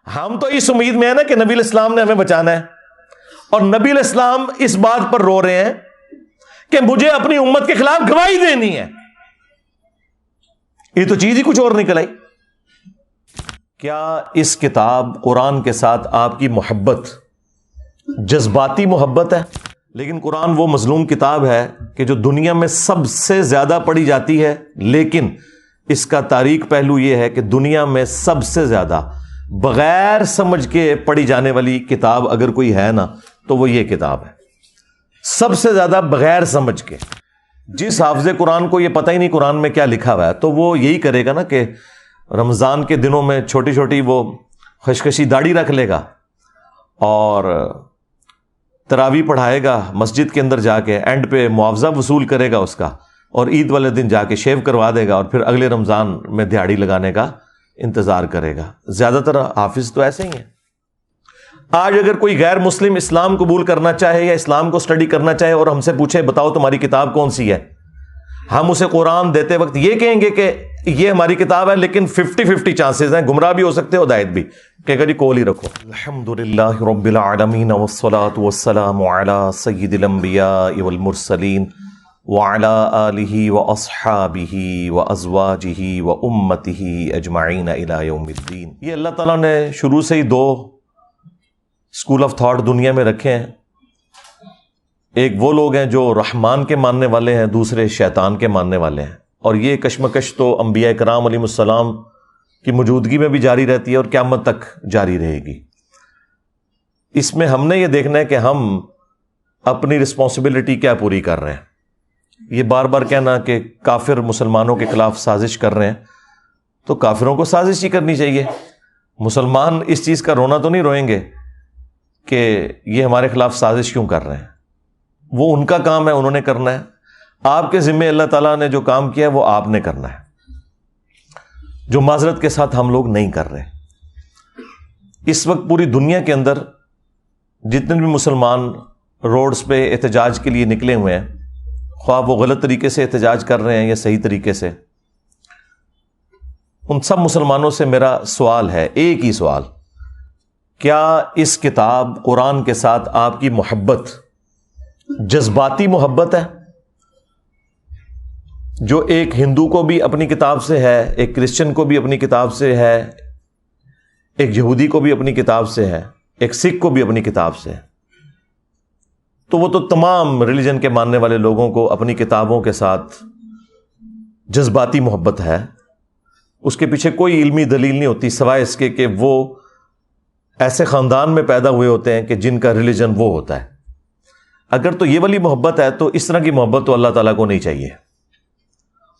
ہم تو اس امید میں ہیں نا کہ نبی علیہ السلام نے ہمیں بچانا ہے، اور نبی علیہ السلام اس بات پر رو رہے ہیں کہ مجھے اپنی امت کے خلاف گواہی دینی ہے. یہ تو چیز ہی کچھ اور نکل آئی. کیا اس کتاب قرآن کے ساتھ آپ کی محبت جذباتی محبت ہے؟ لیکن قرآن وہ مظلوم کتاب ہے کہ جو دنیا میں سب سے زیادہ پڑھی جاتی ہے، لیکن اس کا تاریک پہلو یہ ہے کہ دنیا میں سب سے زیادہ بغیر سمجھ کے پڑھی جانے والی کتاب اگر کوئی ہے نا تو وہ یہ کتاب ہے. سب سے زیادہ بغیر سمجھ کے. جس حافظ قرآن کو یہ پتہ ہی نہیں قرآن میں کیا لکھا ہوا ہے تو وہ یہی کرے گا نا کہ رمضان کے دنوں میں چھوٹی چھوٹی وہ خشخشی داڑھی رکھ لے گا اور تراویح پڑھائے گا مسجد کے اندر جا کے، اینڈ پہ معاوضہ وصول کرے گا اس کا، اور عید والے دن جا کے شیو کروا دے گا، اور پھر اگلے رمضان میں دہاڑی لگانے کا انتظار کرے گا. زیادہ تر حافظ تو ایسے ہی ہیں. آج اگر کوئی غیر مسلم اسلام قبول کرنا چاہے یا اسلام کو سٹڈی کرنا چاہے اور ہم سے پوچھے بتاؤ تمہاری کتاب کون سی ہے، ہم اسے قرآن دیتے وقت یہ کہیں گے کہ یہ ہماری کتاب ہے، لیکن 50-50 چانسز ہیں، گمراہ بھی ہو سکتے ہو ہدایت بھی. کہ جی کول ہی رکھو. الحمدللہ رب العالمین والصلاة والسلام علی سید الانبیاء والمرسلین وعلی آلہ واصحابہ وازواجہ وامتہ اجمعین الی یوم الدین. یہ اللہ تعالیٰ نے شروع سے ہی دو اسکول آف تھاٹ دنیا میں رکھے ہیں. ایک وہ لوگ ہیں جو رحمان کے ماننے والے ہیں، دوسرے شیطان کے ماننے والے ہیں. اور یہ کشمکش تو انبیاء کرام علیہ السلام کی موجودگی میں بھی جاری رہتی ہے اور قیامت تک جاری رہے گی. اس میں ہم نے یہ دیکھنا ہے کہ ہم اپنی رسپانسبلٹی کیا پوری کر رہے ہیں. یہ بار بار کہنا کہ کافر مسلمانوں کے خلاف سازش کر رہے ہیں، تو کافروں کو سازش ہی کرنی چاہیے. مسلمان اس چیز کا رونا تو نہیں روئیں گے کہ یہ ہمارے خلاف سازش کیوں کر رہے ہیں. وہ ان کا کام ہے، انہوں نے کرنا ہے. آپ کے ذمہ اللہ تعالیٰ نے جو کام کیا ہے وہ آپ نے کرنا ہے، جو معذرت کے ساتھ ہم لوگ نہیں کر رہے. اس وقت پوری دنیا کے اندر جتنے بھی مسلمان روڈز پہ احتجاج کے لیے نکلے ہوئے ہیں، خواہ وہ غلط طریقے سے احتجاج کر رہے ہیں یا صحیح طریقے سے، ان سب مسلمانوں سے میرا سوال ہے، ایک ہی سوال: کیا اس کتاب قرآن کے ساتھ آپ کی محبت جذباتی محبت ہے، جو ایک ہندو کو بھی اپنی کتاب سے ہے، ایک کرسچن کو بھی اپنی کتاب سے ہے، ایک یہودی کو بھی اپنی کتاب سے ہے، ایک سکھ کو بھی اپنی کتاب سے ہے؟ تو وہ تو تمام ریلیجن کے ماننے والے لوگوں کو اپنی کتابوں کے ساتھ جذباتی محبت ہے. اس کے پیچھے کوئی علمی دلیل نہیں ہوتی سوائے اس کے کہ وہ ایسے خاندان میں پیدا ہوئے ہوتے ہیں کہ جن کا ریلیجن وہ ہوتا ہے. اگر تو یہ والی محبت ہے تو اس طرح کی محبت تو اللہ تعالیٰ کو نہیں چاہیے.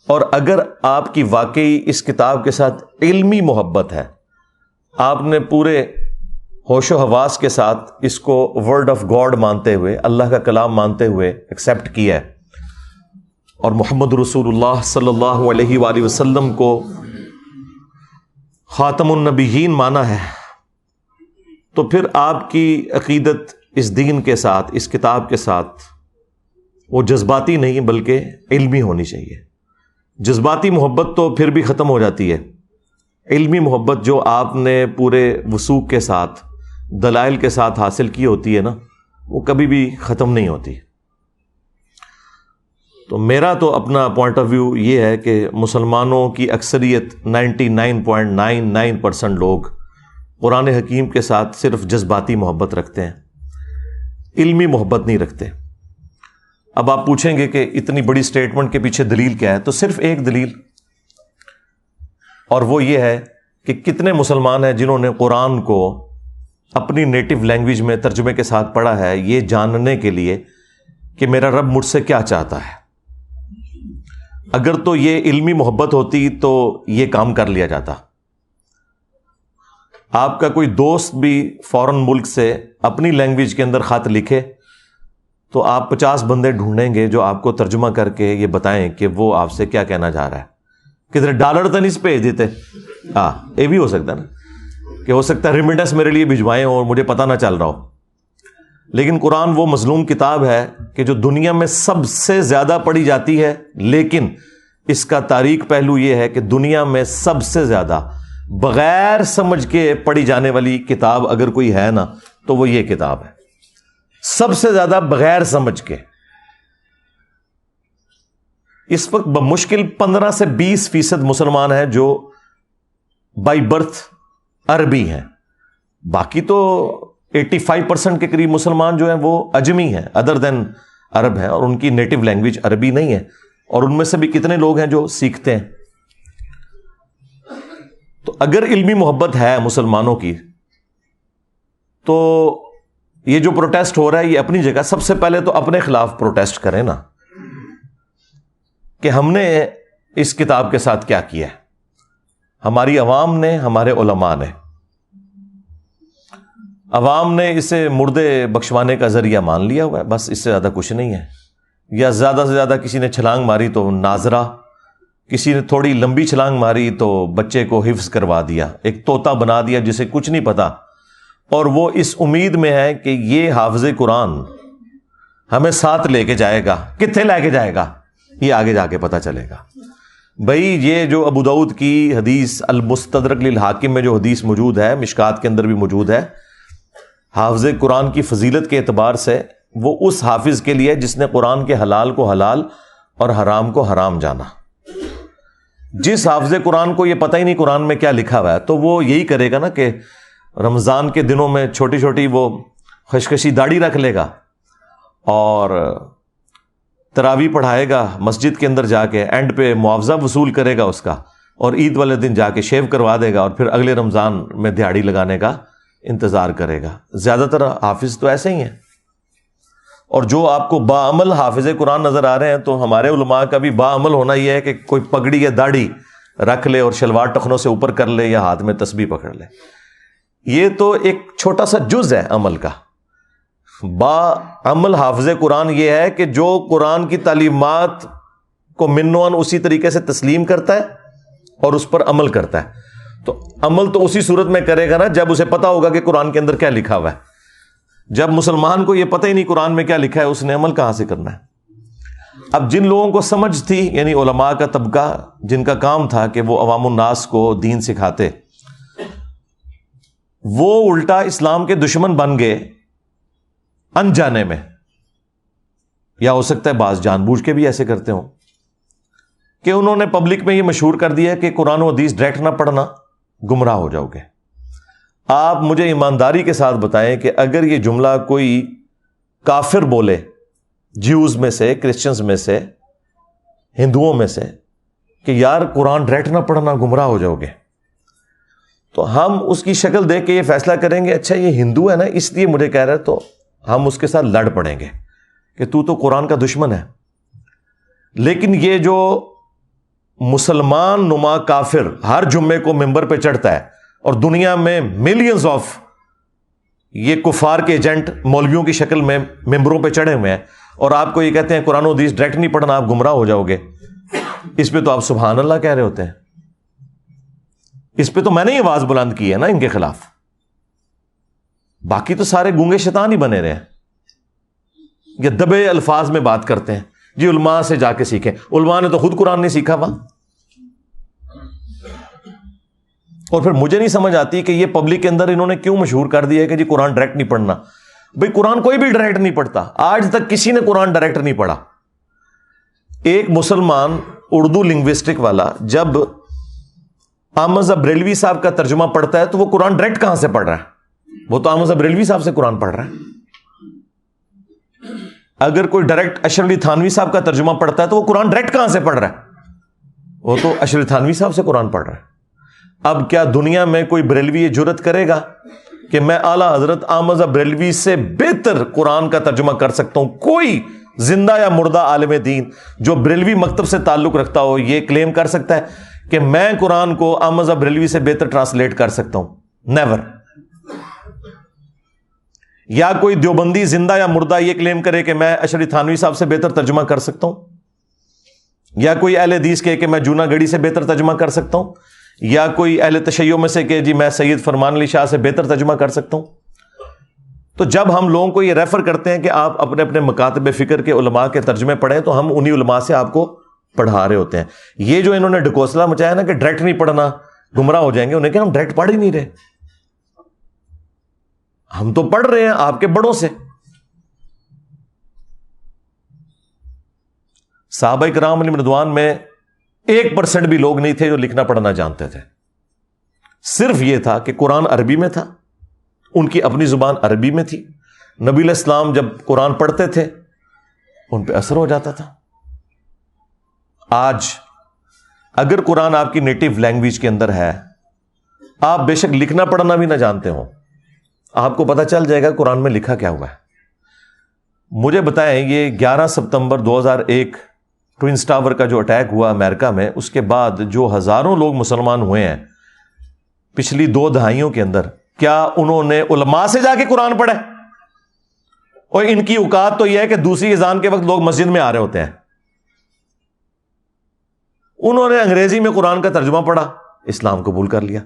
اور اگر آپ کی واقعی اس کتاب کے ساتھ علمی محبت ہے، آپ نے پورے ہوش و حواس کے ساتھ اس کو ورڈ آف گاڈ مانتے ہوئے، اللہ کا کلام مانتے ہوئے ایکسیپٹ کیا ہے، اور محمد رسول اللہ صلی اللہ علیہ وآلہ وسلم کو خاتم النبیین مانا ہے، تو پھر آپ کی عقیدت اس دین کے ساتھ، اس کتاب کے ساتھ، وہ جذباتی نہیں بلکہ علمی ہونی چاہیے. جذباتی محبت تو پھر بھی ختم ہو جاتی ہے. علمی محبت جو آپ نے پورے وثوق کے ساتھ، دلائل کے ساتھ حاصل کی ہوتی ہے نا، وہ کبھی بھی ختم نہیں ہوتی. تو میرا تو اپنا پوائنٹ آف ویو یہ ہے کہ مسلمانوں کی اکثریت 99.99% لوگ قرآن حکیم کے ساتھ صرف جذباتی محبت رکھتے ہیں، علمی محبت نہیں رکھتے. اب آپ پوچھیں گے کہ اتنی بڑی سٹیٹمنٹ کے پیچھے دلیل کیا ہے؟ تو صرف ایک دلیل، اور وہ یہ ہے کہ کتنے مسلمان ہیں جنہوں نے قرآن کو اپنی نیٹو لینگویج میں ترجمے کے ساتھ پڑھا ہے، یہ جاننے کے لیے کہ میرا رب مجھ سے کیا چاہتا ہے. اگر تو یہ علمی محبت ہوتی تو یہ کام کر لیا جاتا. آپ کا کوئی دوست بھی فورن ملک سے اپنی لینگویج کے اندر خط لکھے تو آپ 50 بندے ڈھونڈیں گے جو آپ کو ترجمہ کر کے یہ بتائیں کہ وہ آپ سے کیا کہنا چاہ رہا ہے. کدھر ڈالر تو نہیں بھیج دیتے؟ یہ بھی ہو سکتا ہے نا کہ ہو سکتا ہے ریمیٹنس میرے لیے بھجوائیں اور مجھے پتہ نہ چل رہا ہو. لیکن قرآن وہ مظلوم کتاب ہے کہ جو دنیا میں سب سے زیادہ پڑھی جاتی ہے، لیکن اس کا تاریک پہلو یہ ہے کہ دنیا میں سب سے زیادہ بغیر سمجھ کے پڑھی جانے والی کتاب اگر کوئی ہے نا تو وہ یہ کتاب ہے، سب سے زیادہ بغیر سمجھ کے۔ اس وقت بمشکل 15 سے 20% مسلمان ہیں جو بائی برتھ عربی ہیں، باقی تو 85% کے قریب مسلمان جو ہیں وہ اجمی ہیں، ادر دین عرب ہیں، اور ان کی نیٹو لینگویج عربی نہیں ہے، اور ان میں سے بھی کتنے لوگ ہیں جو سیکھتے ہیں۔ تو اگر علمی محبت ہے مسلمانوں کی تو یہ جو پروٹیسٹ ہو رہا ہے یہ اپنی جگہ، سب سے پہلے تو اپنے خلاف پروٹیسٹ کریں نا، کہ ہم نے اس کتاب کے ساتھ کیا کیا ہے، ہماری عوام نے، ہمارے علماء نے۔ عوام نے اسے مردے بخشوانے کا ذریعہ مان لیا ہوا ہے، بس اس سے زیادہ کچھ نہیں ہے، یا زیادہ سے زیادہ کسی نے چھلانگ ماری تو ناظرہ، کسی نے تھوڑی لمبی چھلانگ ماری تو بچے کو حفظ کروا دیا، ایک طوطا بنا دیا جسے کچھ نہیں پتا، اور وہ اس امید میں ہے کہ یہ حافظ قرآن ہمیں ساتھ لے کے جائے گا۔ کتنے لے کے جائے گا یہ آگے جا کے پتہ چلے گا۔ بھائی یہ جو ابو داؤد کی حدیث المستدرک للحاکم میں جو حدیث موجود ہے، مشکات کے اندر بھی موجود ہے، حافظ قرآن کی فضیلت کے اعتبار سے وہ اس حافظ کے لیے جس نے قرآن کے حلال کو حلال اور حرام کو حرام جانا۔ جس حافظ قرآن کو یہ پتہ ہی نہیں قرآن میں کیا لکھا ہوا ہے تو وہ یہی کرے گا نا کہ رمضان کے دنوں میں چھوٹی چھوٹی وہ خشخشی داڑھی رکھ لے گا اور تراویح پڑھائے گا مسجد کے اندر جا کے، اینڈ پہ معاوضہ وصول کرے گا اس کا، اور عید والے دن جا کے شیو کروا دے گا، اور پھر اگلے رمضان میں دیہاڑی لگانے کا انتظار کرے گا۔ زیادہ تر حافظ تو ایسے ہی ہیں، اور جو آپ کو باعمل حافظ قرآن نظر آ رہے ہیں تو ہمارے علماء کا بھی باعمل ہونا یہ ہے کہ کوئی پگڑی یا داڑھی رکھ لے اور شلوار ٹخنوں سے اوپر کر لے یا ہاتھ میں تسبیح پکڑ لے۔ یہ تو ایک چھوٹا سا جز ہے عمل کا۔ باعمل حافظ قرآن یہ ہے کہ جو قرآن کی تعلیمات کو منوان اسی طریقے سے تسلیم کرتا ہے اور اس پر عمل کرتا ہے۔ تو عمل تو اسی صورت میں کرے گا نا جب اسے پتا ہوگا کہ قرآن کے اندر کیا لکھا ہوا ہے۔ جب مسلمان کو یہ پتہ ہی نہیں قرآن میں کیا لکھا ہے، اس نے عمل کہاں سے کرنا ہے؟ اب جن لوگوں کو سمجھ تھی، یعنی علماء کا طبقہ جن کا کام تھا کہ وہ عوام الناس کو دین سکھاتے، وہ الٹا اسلام کے دشمن بن گئے انجانے میں، یا ہو سکتا ہے بعض جان بوجھ کے بھی ایسے کرتے ہوں کہ انہوں نے پبلک میں یہ مشہور کر دیا کہ قرآن و حدیث ڈائریکٹ نہ پڑھنا، گمراہ ہو جاؤ گے۔ آپ مجھے ایمانداری کے ساتھ بتائیں کہ اگر یہ جملہ کوئی کافر بولے، جیوز میں سے، کرسچنز میں سے، ہندوؤں میں سے، کہ یار قرآن ڈائریکٹ نہ پڑھنا، گمراہ ہو جاؤ گے، تو ہم اس کی شکل دیکھ کے یہ فیصلہ کریں گے اچھا یہ ہندو ہے نا اس لیے مجھے کہہ رہا ہے، تو ہم اس کے ساتھ لڑ پڑیں گے کہ تو قرآن کا دشمن ہے۔ لیکن یہ جو مسلمان نما کافر ہر جمعے کو ممبر پہ چڑھتا ہے اور دنیا میں ملینز آف یہ کفار کے ایجنٹ مولویوں کی شکل میں ممبروں پہ چڑھے ہوئے ہیں، اور آپ کو یہ کہتے ہیں قرآن و حدیث ڈائریکٹ نہیں پڑھنا، آپ گمراہ ہو جاؤ گے، اس پہ تو آپ سبحان اللہ کہہ رہے ہوتے ہیں۔ اس پہ تو میں نے یہ آواز بلند کی ہے نا ان کے خلاف، باقی تو سارے گونگے شیطان ہی بنے رہے ہیں، یہ دبے الفاظ میں بات کرتے ہیں، جی علماء سے جا کے سیکھیں۔ علماء نے تو خود قرآن نہیں سیکھا ہوا۔ اور پھر مجھے نہیں سمجھ آتی کہ یہ پبلک کے اندر انہوں نے کیوں مشہور کر دیا ہے کہ جی قرآن ڈائریکٹ نہیں پڑھنا۔ بھئی قرآن کوئی بھی ڈائریکٹ نہیں پڑھتا، آج تک کسی نے قرآن ڈائریکٹ نہیں پڑھا۔ ایک مسلمان اردو لنگوسٹک والا جب احمد بریلوی صاحب کا ترجمہ پڑھتا ہے تو وہ قرآن ڈائریکٹ کہاں سے پڑھ رہا ہے؟ وہ تو احمد بریلوی صاحب سے قرآن پڑھ رہا ہے۔ اگر کوئی ڈائریکٹ اشرف علی تھانوی صاحب کا ترجمہ پڑھتا ہے تو وہ قرآن ڈائریکٹ کہاں سے پڑھ رہا ہے؟ وہ تو اشرف علی تھانوی صاحب سے قرآن پڑھ رہا ہے۔ اب کیا دنیا میں کوئی بریلوی یہ جرت کرے گا کہ میں اعلیٰ حضرت احمد بریلوی سے بہتر قرآن کا ترجمہ کر سکتا ہوں؟ کوئی زندہ یا مردہ عالم دین جو بریلوی مکتب سے تعلق رکھتا ہو یہ کلیم کر سکتا ہے کہ میں قرآن کو احمد بریلوی سے بہتر ٹرانسلیٹ کر سکتا ہوں؟ نیور۔ یا کوئی دیوبندی زندہ یا مردہ یہ کلیم کرے کہ میں اشرف علی تھانوی صاحب سے بہتر ترجمہ کر سکتا ہوں؟ یا کوئی اہل حدیث کہے کہ میں جونا گڑھی سے بہتر ترجمہ کر سکتا ہوں؟ یا کوئی اہل تشیع میں سے کہ جی میں سید فرمان علی شاہ سے بہتر ترجمہ کر سکتا ہوں؟ تو جب ہم لوگوں کو یہ ریفر کرتے ہیں کہ آپ اپنے اپنے مکاتب فکر کے علماء کے ترجمے پڑھیں تو ہم انہی علماء سے آپ کو پڑھا رہے ہوتے ہیں۔ یہ جو انہوں نے ڈھکوسلا مچایا نا کہ ڈائریکٹ نہیں پڑھنا، گمراہ ہو جائیں گے. انہیں کہ ہم ڈائریکٹ پڑھ ہی نہیں رہے, ہم تو پڑھ رہے ہیں آپ کے بڑوں سے. صحابہ کرام علیہم رضوان میں 1% بھی لوگ نہیں تھے جو لکھنا پڑھنا جانتے تھے. صرف یہ تھا کہ قرآن عربی میں تھا, ان کی اپنی زبان عربی میں تھی. نبی علیہ السلام جب قرآن پڑھتے تھے ان پہ اثر ہو جاتا تھا. آج اگر قرآن آپ کی نیٹو لینگویج کے اندر ہے, آپ بے شک لکھنا پڑھنا بھی نہ جانتے ہو, آپ کو پتہ چل جائے گا قرآن میں لکھا کیا ہوا ہے. مجھے بتائیں, یہ 11 ستمبر 2001 ٹوئنس ٹاور کا جو اٹیک ہوا امریکہ میں, اس کے بعد جو ہزاروں لوگ مسلمان ہوئے ہیں پچھلی 2 دہائیوں کے اندر, کیا انہوں نے علماء سے جا کے قرآن پڑھے؟ اور ان کی اوقات تو یہ ہے کہ دوسری اذان کے وقت لوگ مسجد میں آ رہے ہوتے ہیں. انہوں نے انگریزی میں قرآن کا ترجمہ پڑھا, اسلام قبول کر لیا.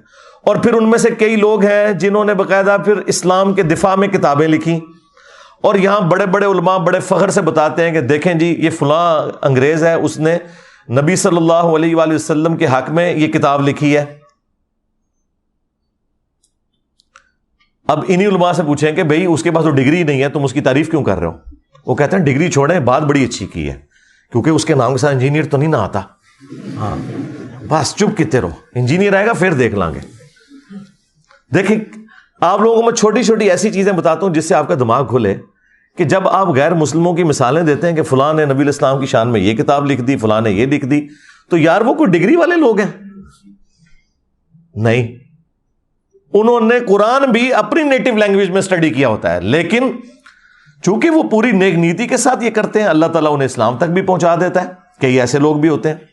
اور پھر ان میں سے کئی لوگ ہیں جنہوں نے باقاعدہ پھر اسلام کے دفاع میں کتابیں لکھی, اور یہاں بڑے بڑے علماء بڑے فخر سے بتاتے ہیں کہ دیکھیں جی یہ فلاں انگریز ہے, اس نے نبی صلی اللہ علیہ وآلہ وسلم کے حق میں یہ کتاب لکھی ہے. اب انہی علماء سے پوچھیں کہ بھئی اس کے پاس تو ڈگری نہیں ہے, تم اس کی تعریف کیوں کر رہے ہو؟ وہ کہتے ہیں ڈگری چھوڑیں, بات بڑی اچھی کی ہے, کیونکہ اس کے نام کے ساتھ انجینئر تو نہیں نہ آتا. ہاں بس چپ کیتے رہو, انجینئر آئے گا پھر دیکھ لیں گے. دیکھیں آپ لوگوں کو میں چھوٹی چھوٹی ایسی چیزیں بتاتا ہوں جس سے آپ کا دماغ کھلے, کہ جب آپ غیر مسلموں کی مثالیں دیتے ہیں کہ فلاں نے نبی علیہ السلام کی شان میں یہ کتاب لکھ دی, فلاں نے یہ لکھ دی, تو یار وہ کوئی ڈگری والے لوگ ہیں؟ نہیں, انہوں نے قرآن بھی اپنی نیٹو لینگویج میں اسٹڈی کیا ہوتا ہے, لیکن چونکہ وہ پوری نیک نیتی کے ساتھ یہ کرتے ہیں, اللہ تعالیٰ انہیں اسلام تک بھی پہنچا دیتا ہے. کئی ایسے لوگ بھی ہوتے ہیں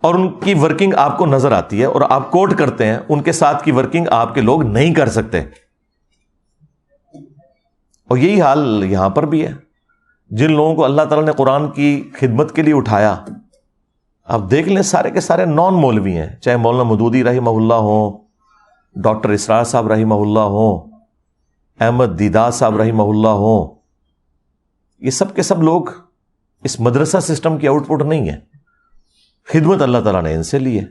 اور ان کی ورکنگ آپ کو نظر آتی ہے, اور آپ کوٹ کرتے ہیں, ان کے ساتھ کی ورکنگ آپ کے لوگ نہیں کر سکتے. اور یہی حال یہاں پر بھی ہے. جن لوگوں کو اللہ تعالیٰ نے قرآن کی خدمت کے لیے اٹھایا, آپ دیکھ لیں سارے کے سارے نان مولوی ہیں, چاہے مولانا مودودی رحمہ اللہ ہوں, ڈاکٹر اسرار صاحب رحمہ اللہ ہوں, احمد دیدار صاحب رحمہ اللہ ہوں. یہ سب کے سب لوگ اس مدرسہ سسٹم کی آؤٹ پٹ نہیں ہے, خدمت اللہ تعالیٰ نے ان سے لی ہے.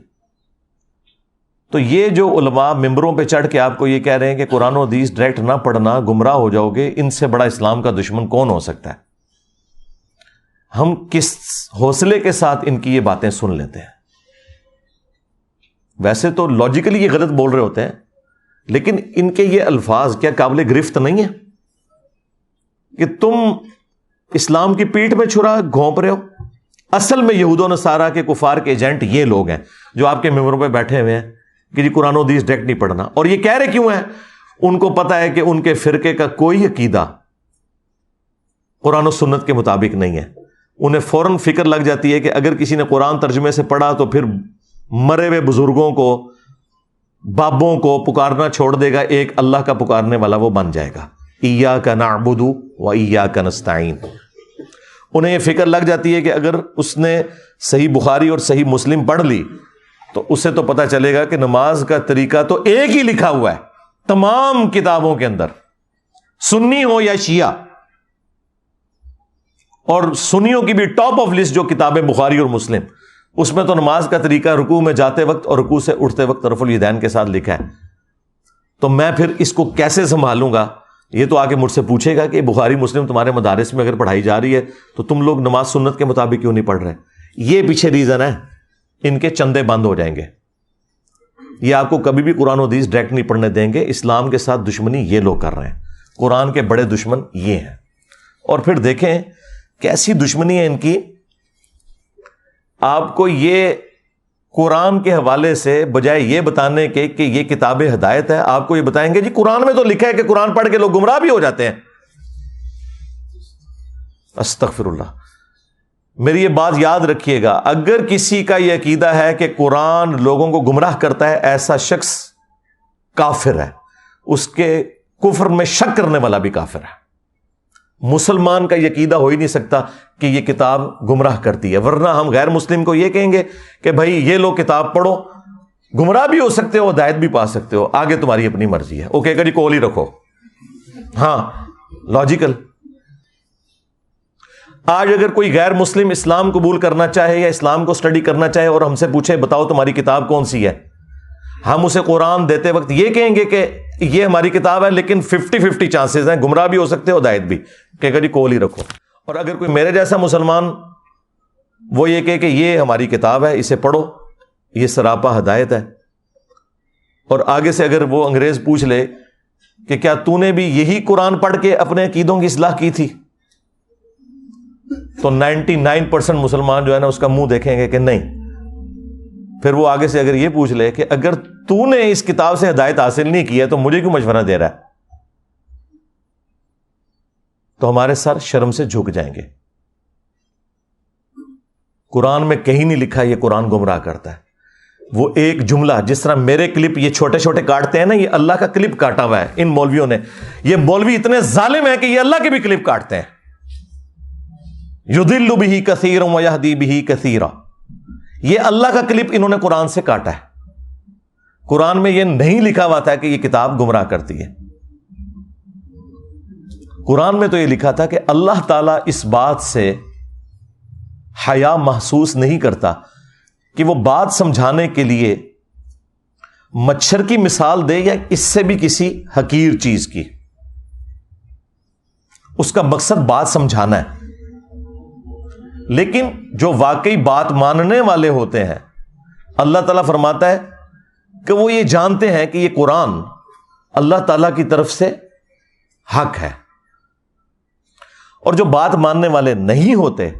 تو یہ جو علماء ممبروں پہ چڑھ کے آپ کو یہ کہہ رہے ہیں کہ قرآن و حدیث ڈائریکٹ نہ پڑھنا گمراہ ہو جاؤ گے, ان سے بڑا اسلام کا دشمن کون ہو سکتا ہے؟ ہم کس حوصلے کے ساتھ ان کی یہ باتیں سن لیتے ہیں. ویسے تو لاجیکلی یہ غلط بول رہے ہوتے ہیں, لیکن ان کے یہ الفاظ کیا قابل گرفت نہیں ہے کہ تم اسلام کی پیٹھ میں چھرا گھونپ رہے ہو؟ اصل میں یہود و نصارہ کے کفار کے ایجنٹ یہ لوگ ہیں جو آپ کے ممبروں پہ بیٹھے ہوئے ہیں کہ جی قرآن و حدیث ڈائریکٹ نہیں پڑھنا. اور یہ کہہ رہے کیوں ہیں؟ ان کو پتا ہے کہ ان کے فرقے کا کوئی عقیدہ قرآن و سنت کے مطابق نہیں ہے. انہیں فوراً فکر لگ جاتی ہے کہ اگر کسی نے قرآن ترجمے سے پڑھا تو پھر مرے ہوئے بزرگوں کو, بابوں کو پکارنا چھوڑ دے گا, ایک اللہ کا پکارنے والا وہ بن جائے گا. ایاک نعبد و ایاک نستعین. انہیں یہ فکر لگ جاتی ہے کہ اگر اس نے صحیح بخاری اور صحیح مسلم پڑھ لی تو اسے تو پتہ چلے گا کہ نماز کا طریقہ تو ایک ہی لکھا ہوا ہے تمام کتابوں کے اندر, سنی ہو یا شیعہ. اور سنیوں کی بھی ٹاپ آف لسٹ جو کتابیں بخاری اور مسلم, اس میں تو نماز کا طریقہ رکوع میں جاتے وقت اور رکوع سے اٹھتے وقت رفع الیدین کے ساتھ لکھا ہے. تو میں پھر اس کو کیسے سنبھالوں گا؟ یہ تو آگے مجھ سے پوچھے گا کہ بخاری مسلم تمہارے مدارس میں اگر پڑھائی جا رہی ہے تو تم لوگ نماز سنت کے مطابق کیوں نہیں پڑھ رہے؟ یہ پیچھے ریزن ہے, ان کے چندے بند ہو جائیں گے. یہ آپ کو کبھی بھی قرآن و حدیث ڈائریکٹ نہیں پڑھنے دیں گے. اسلام کے ساتھ دشمنی یہ لوگ کر رہے ہیں, قرآن کے بڑے دشمن یہ ہیں. اور پھر دیکھیں کیسی دشمنی ہے ان کی. آپ کو یہ قرآن کے حوالے سے بجائے یہ بتانے کے کہ یہ کتاب ہدایت ہے, آپ کو یہ بتائیں گے جی قرآن میں تو لکھا ہے کہ قرآن پڑھ کے لوگ گمراہ بھی ہو جاتے ہیں. استغفر اللہ. میری یہ بات یاد رکھیے گا, اگر کسی کا یہ عقیدہ ہے کہ قرآن لوگوں کو گمراہ کرتا ہے, ایسا شخص کافر ہے. اس کے کفر میں شک کرنے والا بھی کافر ہے. مسلمان کا یہ عقیدہ ہو ہی نہیں سکتا کہ یہ کتاب گمراہ کرتی ہے, ورنہ ہم غیر مسلم کو یہ کہیں گے کہ بھائی یہ لو کتاب پڑھو, گمراہ بھی ہو سکتے ہو, ہدایت بھی پا سکتے ہو, آگے تمہاری اپنی مرضی ہے. وہ کہے گا جی کول ہی رکھو. ہاں لاجیکل. آج اگر کوئی غیر مسلم اسلام قبول کرنا چاہے یا اسلام کو سٹڈی کرنا چاہے اور ہم سے پوچھے بتاؤ تمہاری کتاب کون سی ہے, ہم اسے قرآن دیتے وقت یہ کہیں گے کہ یہ ہماری کتاب ہے، لیکن 50-50 چانسز ہیں، گمراہ بھی ہو سکتے ہو، ہدایت بھی، کہ اگر یہ کول ہی رکھو. اور اگر کوئی میرے جیسا مسلمان وہ یہ کہے کہ یہ ہماری کتاب ہے، اسے پڑھو، یہ سراپا ہدایت ہے. اور آگے سے اگر وہ انگریز پوچھ لے کہ کیا تو نے بھی یہی قرآن پڑھ کے اپنے عقیدوں کی اصلاح کی تھی، تو 99% مسلمان جو ہے نا اس کا منہ دیکھیں گے کہ نہیں. پھر وہ آگے سے اگر یہ پوچھ لے کہ اگر تو نے اس کتاب سے ہدایت حاصل نہیں کی ہے تو مجھے کیوں مشورہ دے رہا ہے، تو ہمارے سر شرم سے جھک جائیں گے. قرآن میں کہیں نہیں لکھا یہ قرآن گمراہ کرتا ہے. وہ ایک جملہ، جس طرح میرے کلپ یہ چھوٹے چھوٹے کاٹتے ہیں نا، یہ اللہ کا کلپ کاٹا ہوا ہے ان مولویوں نے. یہ مولوی اتنے ظالم ہیں کہ یہ اللہ کے بھی کلپ کاٹتے ہیں. یضل بہ کثیرا ویہدی بہ کثیرا، یہ اللہ کا کلپ انہوں نے قرآن سے کاٹا ہے. قرآن میں یہ نہیں لکھا ہوا تھا کہ یہ کتاب گمراہ کرتی ہے. قرآن میں تو یہ لکھا تھا کہ اللہ تعالیٰ اس بات سے حیا محسوس نہیں کرتا کہ وہ بات سمجھانے کے لیے مچھر کی مثال دے یا اس سے بھی کسی حقیر چیز کی. اس کا مقصد بات سمجھانا ہے. لیکن جو واقعی بات ماننے والے ہوتے ہیں، اللہ تعالیٰ فرماتا ہے کہ وہ یہ جانتے ہیں کہ یہ قرآن اللہ تعالیٰ کی طرف سے حق ہے. اور جو بات ماننے والے نہیں ہوتے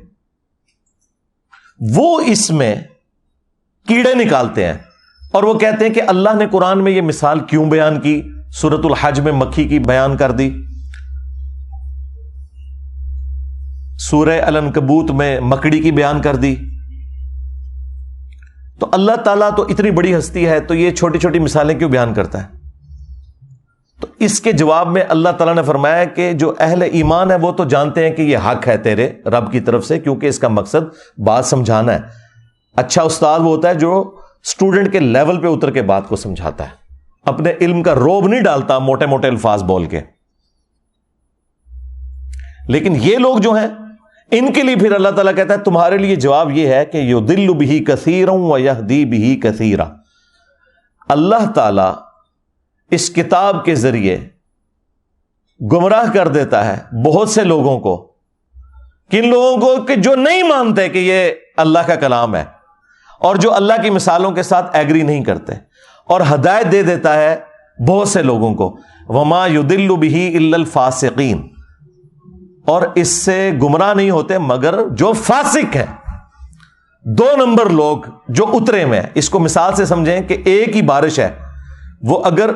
وہ اس میں کیڑے نکالتے ہیں اور وہ کہتے ہیں کہ اللہ نے قرآن میں یہ مثال کیوں بیان کی، سورۃ الحج میں مکھی کی بیان کر دی، سورہ العنکبوت میں مکڑی کی بیان کر دی. تو اللہ تعالیٰ تو اتنی بڑی ہستی ہے تو یہ چھوٹی چھوٹی مثالیں کیوں بیان کرتا ہے؟ تو اس کے جواب میں اللہ تعالیٰ نے فرمایا کہ جو اہل ایمان ہے وہ تو جانتے ہیں کہ یہ حق ہے تیرے رب کی طرف سے، کیونکہ اس کا مقصد بات سمجھانا ہے. اچھا استاد وہ ہوتا ہے جو اسٹوڈنٹ کے لیول پہ اتر کے بات کو سمجھاتا ہے، اپنے علم کا روب نہیں ڈالتا موٹے موٹے الفاظ بول کے. لیکن یہ لوگ جو ہیں ان کے لیے پھر اللہ تعالیٰ کہتا ہے تمہارے لیے جواب یہ ہے کہ یضل بہ کثیرا ویہدی بہ کثیرا. اللہ تعالیٰ اس کتاب کے ذریعے گمراہ کر دیتا ہے بہت سے لوگوں کو. کن لوگوں کو؟ کہ جو نہیں مانتے کہ یہ اللہ کا کلام ہے اور جو اللہ کی مثالوں کے ساتھ ایگری نہیں کرتے. اور ہدایت دے دیتا ہے بہت سے لوگوں کو. وما یضل بہ الا الفاسقین، اور اس سے گمراہ نہیں ہوتے مگر جو فاسق ہیں، 2 نمبر لوگ جو اترے میں. اس کو مثال سے سمجھیں کہ ایک ہی بارش ہے، وہ اگر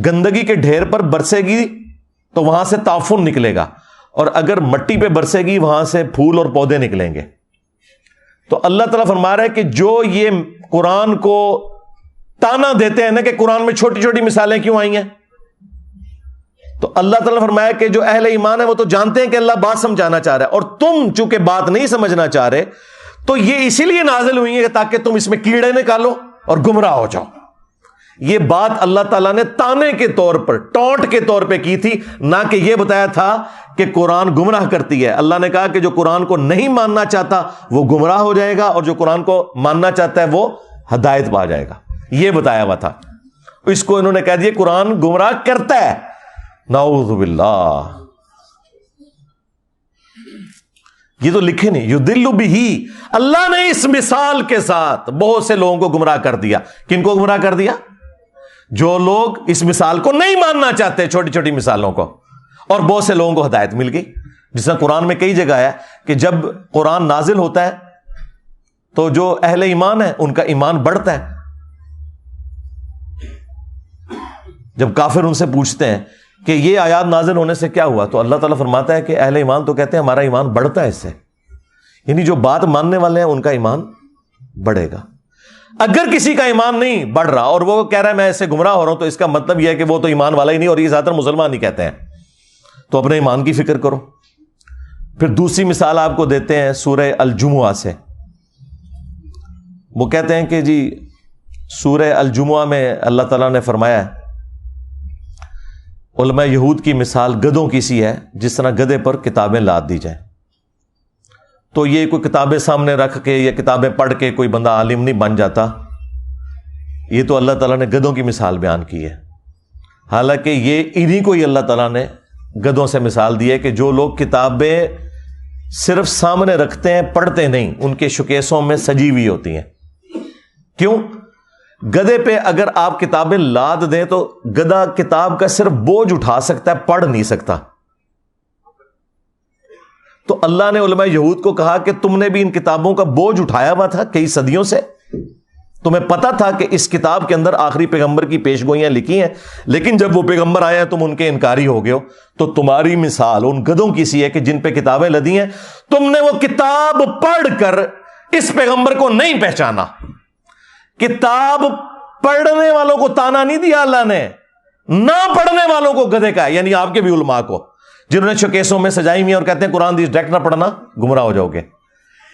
گندگی کے ڈھیر پر برسے گی تو وہاں سے تعفن نکلے گا، اور اگر مٹی پہ برسے گی وہاں سے پھول اور پودے نکلیں گے. تو اللہ تعالیٰ فرما رہا ہے کہ جو یہ قرآن کو تانا دیتے ہیں نا کہ قرآن میں چھوٹی چھوٹی مثالیں کیوں آئی ہیں، تو اللہ تعالیٰ نے فرمایا کہ جو اہل ایمان ہے وہ تو جانتے ہیں کہ اللہ بات سمجھانا چاہ رہا ہے، اور تم چونکہ بات نہیں سمجھنا چاہ رہے تو یہ اسی لیے نازل ہوئی ہے تاکہ تم اس میں کیڑے نکالو اور گمراہ ہو جاؤ. یہ بات اللہ تعالیٰ نے تانے کے طور پر، ٹونٹ کے طور پہ کی تھی، نہ کہ یہ بتایا تھا کہ قرآن گمراہ کرتی ہے. اللہ نے کہا کہ جو قرآن کو نہیں ماننا چاہتا وہ گمراہ ہو جائے گا، اور جو قرآن کو ماننا چاہتا ہے وہ ہدایت پا جائے گا. یہ بتایا ہوا تھا. اس کو انہوں نے کہہ دیا قرآن گمراہ کرتا ہے. نعوذ باللہ. یہ تو لکھے نہیں. یضل بہ، اللہ نے اس مثال کے ساتھ بہت سے لوگوں کو گمراہ کر دیا. کن کو گمراہ کر دیا؟ جو لوگ اس مثال کو نہیں ماننا چاہتے، چھوٹی چھوٹی مثالوں کو. اور بہت سے لوگوں کو ہدایت مل گئی. جس طرح قرآن میں کئی جگہ ہے کہ جب قرآن نازل ہوتا ہے تو جو اہل ایمان ہے ان کا ایمان بڑھتا ہے. جب کافر ان سے پوچھتے ہیں کہ یہ آیات نازل ہونے سے کیا ہوا، تو اللہ تعالیٰ فرماتا ہے کہ اہل ایمان تو کہتے ہیں ہمارا ایمان بڑھتا ہے اس سے. یعنی جو بات ماننے والے ہیں ان کا ایمان بڑھے گا. اگر کسی کا ایمان نہیں بڑھ رہا اور وہ کہہ رہا ہے میں اس سے گمراہ ہو رہا ہوں، تو اس کا مطلب یہ ہے کہ وہ تو ایمان والا ہی نہیں، اور یہ زیادہ تر مسلمان ہی کہتے ہیں. تو اپنے ایمان کی فکر کرو. پھر دوسری مثال آپ کو دیتے ہیں سورہ الجمعہ سے. وہ کہتے ہیں کہ جی سورہ الجمعہ میں اللہ تعالیٰ نے فرمایا ہے علماء یہود کی مثال گدھوں کی سی ہے، جس طرح گدھے پر کتابیں لاد دی جائیں. تو یہ کوئی کتابیں سامنے رکھ کے یا کتابیں پڑھ کے کوئی بندہ عالم نہیں بن جاتا. یہ تو اللہ تعالیٰ نے گدھوں کی مثال بیان کی ہے، حالانکہ یہ انہی کو ہی اللہ تعالیٰ نے گدھوں سے مثال دی ہے کہ جو لوگ کتابیں صرف سامنے رکھتے ہیں پڑھتے نہیں، ان کے شوکیسوں میں سجی ہوئی ہوتی ہیں۔ کیوں؟ گدھے پہ اگر آپ کتابیں لاد دیں تو گدھا کتاب کا صرف بوجھ اٹھا سکتا ہے، پڑھ نہیں سکتا۔ تو اللہ نے علماء یہود کو کہا کہ تم نے بھی ان کتابوں کا بوجھ اٹھایا ہوا تھا کئی صدیوں سے، تمہیں پتا تھا کہ اس کتاب کے اندر آخری پیغمبر کی پیشگوئیاں لکھی ہیں، لیکن جب وہ پیغمبر آئے ہیں تم ان کے انکاری ہو گئے ہو۔ تو تمہاری مثال ان گدھوں کی سی ہے کہ جن پہ کتابیں لدی ہیں، تم نے وہ کتاب پڑھ کر اس پیغمبر کو نہیں پہچانا۔ کتاب پڑھنے والوں کو تانا نہیں دیا اللہ نے، نہ پڑھنے والوں کو گدھے کا ہے، یعنی آپ کے بھی علماء کو جنہوں نے شوکیسوں میں سجائی ہوئی اور کہتے ہیں قرآن حدیث ڈائریکٹ نہ پڑھنا گمراہ ہو جاؤ گے۔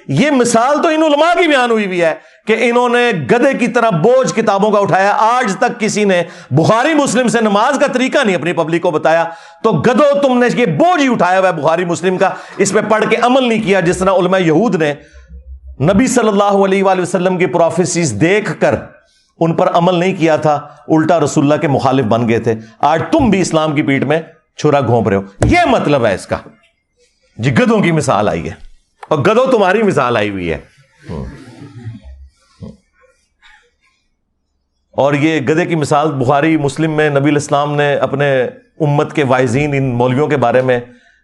یہ مثال تو ان علماء کی بیان ہوئی ہے کہ انہوں نے گدھے کی طرح بوجھ کتابوں کا اٹھایا۔ آج تک کسی نے بخاری مسلم سے نماز کا طریقہ نہیں اپنی پبلک کو بتایا، تو گدھو تم نے یہ بوجھ ہی اٹھایا ہوا ہے بخاری مسلم کا، اس پہ پڑھ کے عمل نہیں کیا، جس طرح علماء یہود نے نبی صلی اللہ علیہ وآلہ وسلم کی پروفیسیز دیکھ کر ان پر عمل نہیں کیا تھا، الٹا رسول اللہ کے مخالف بن گئے تھے۔ آج تم بھی اسلام کی پیٹھ میں چھرا گھونپ رہے ہو، یہ مطلب ہے اس کا۔ جی گدھوں کی مثال آئی ہے اور گدھوں تمہاری مثال آئی ہوئی ہے، اور یہ گدھے کی مثال بخاری مسلم میں نبی الاسلام نے اپنے امت کے واعظین ان مولویوں کے بارے میں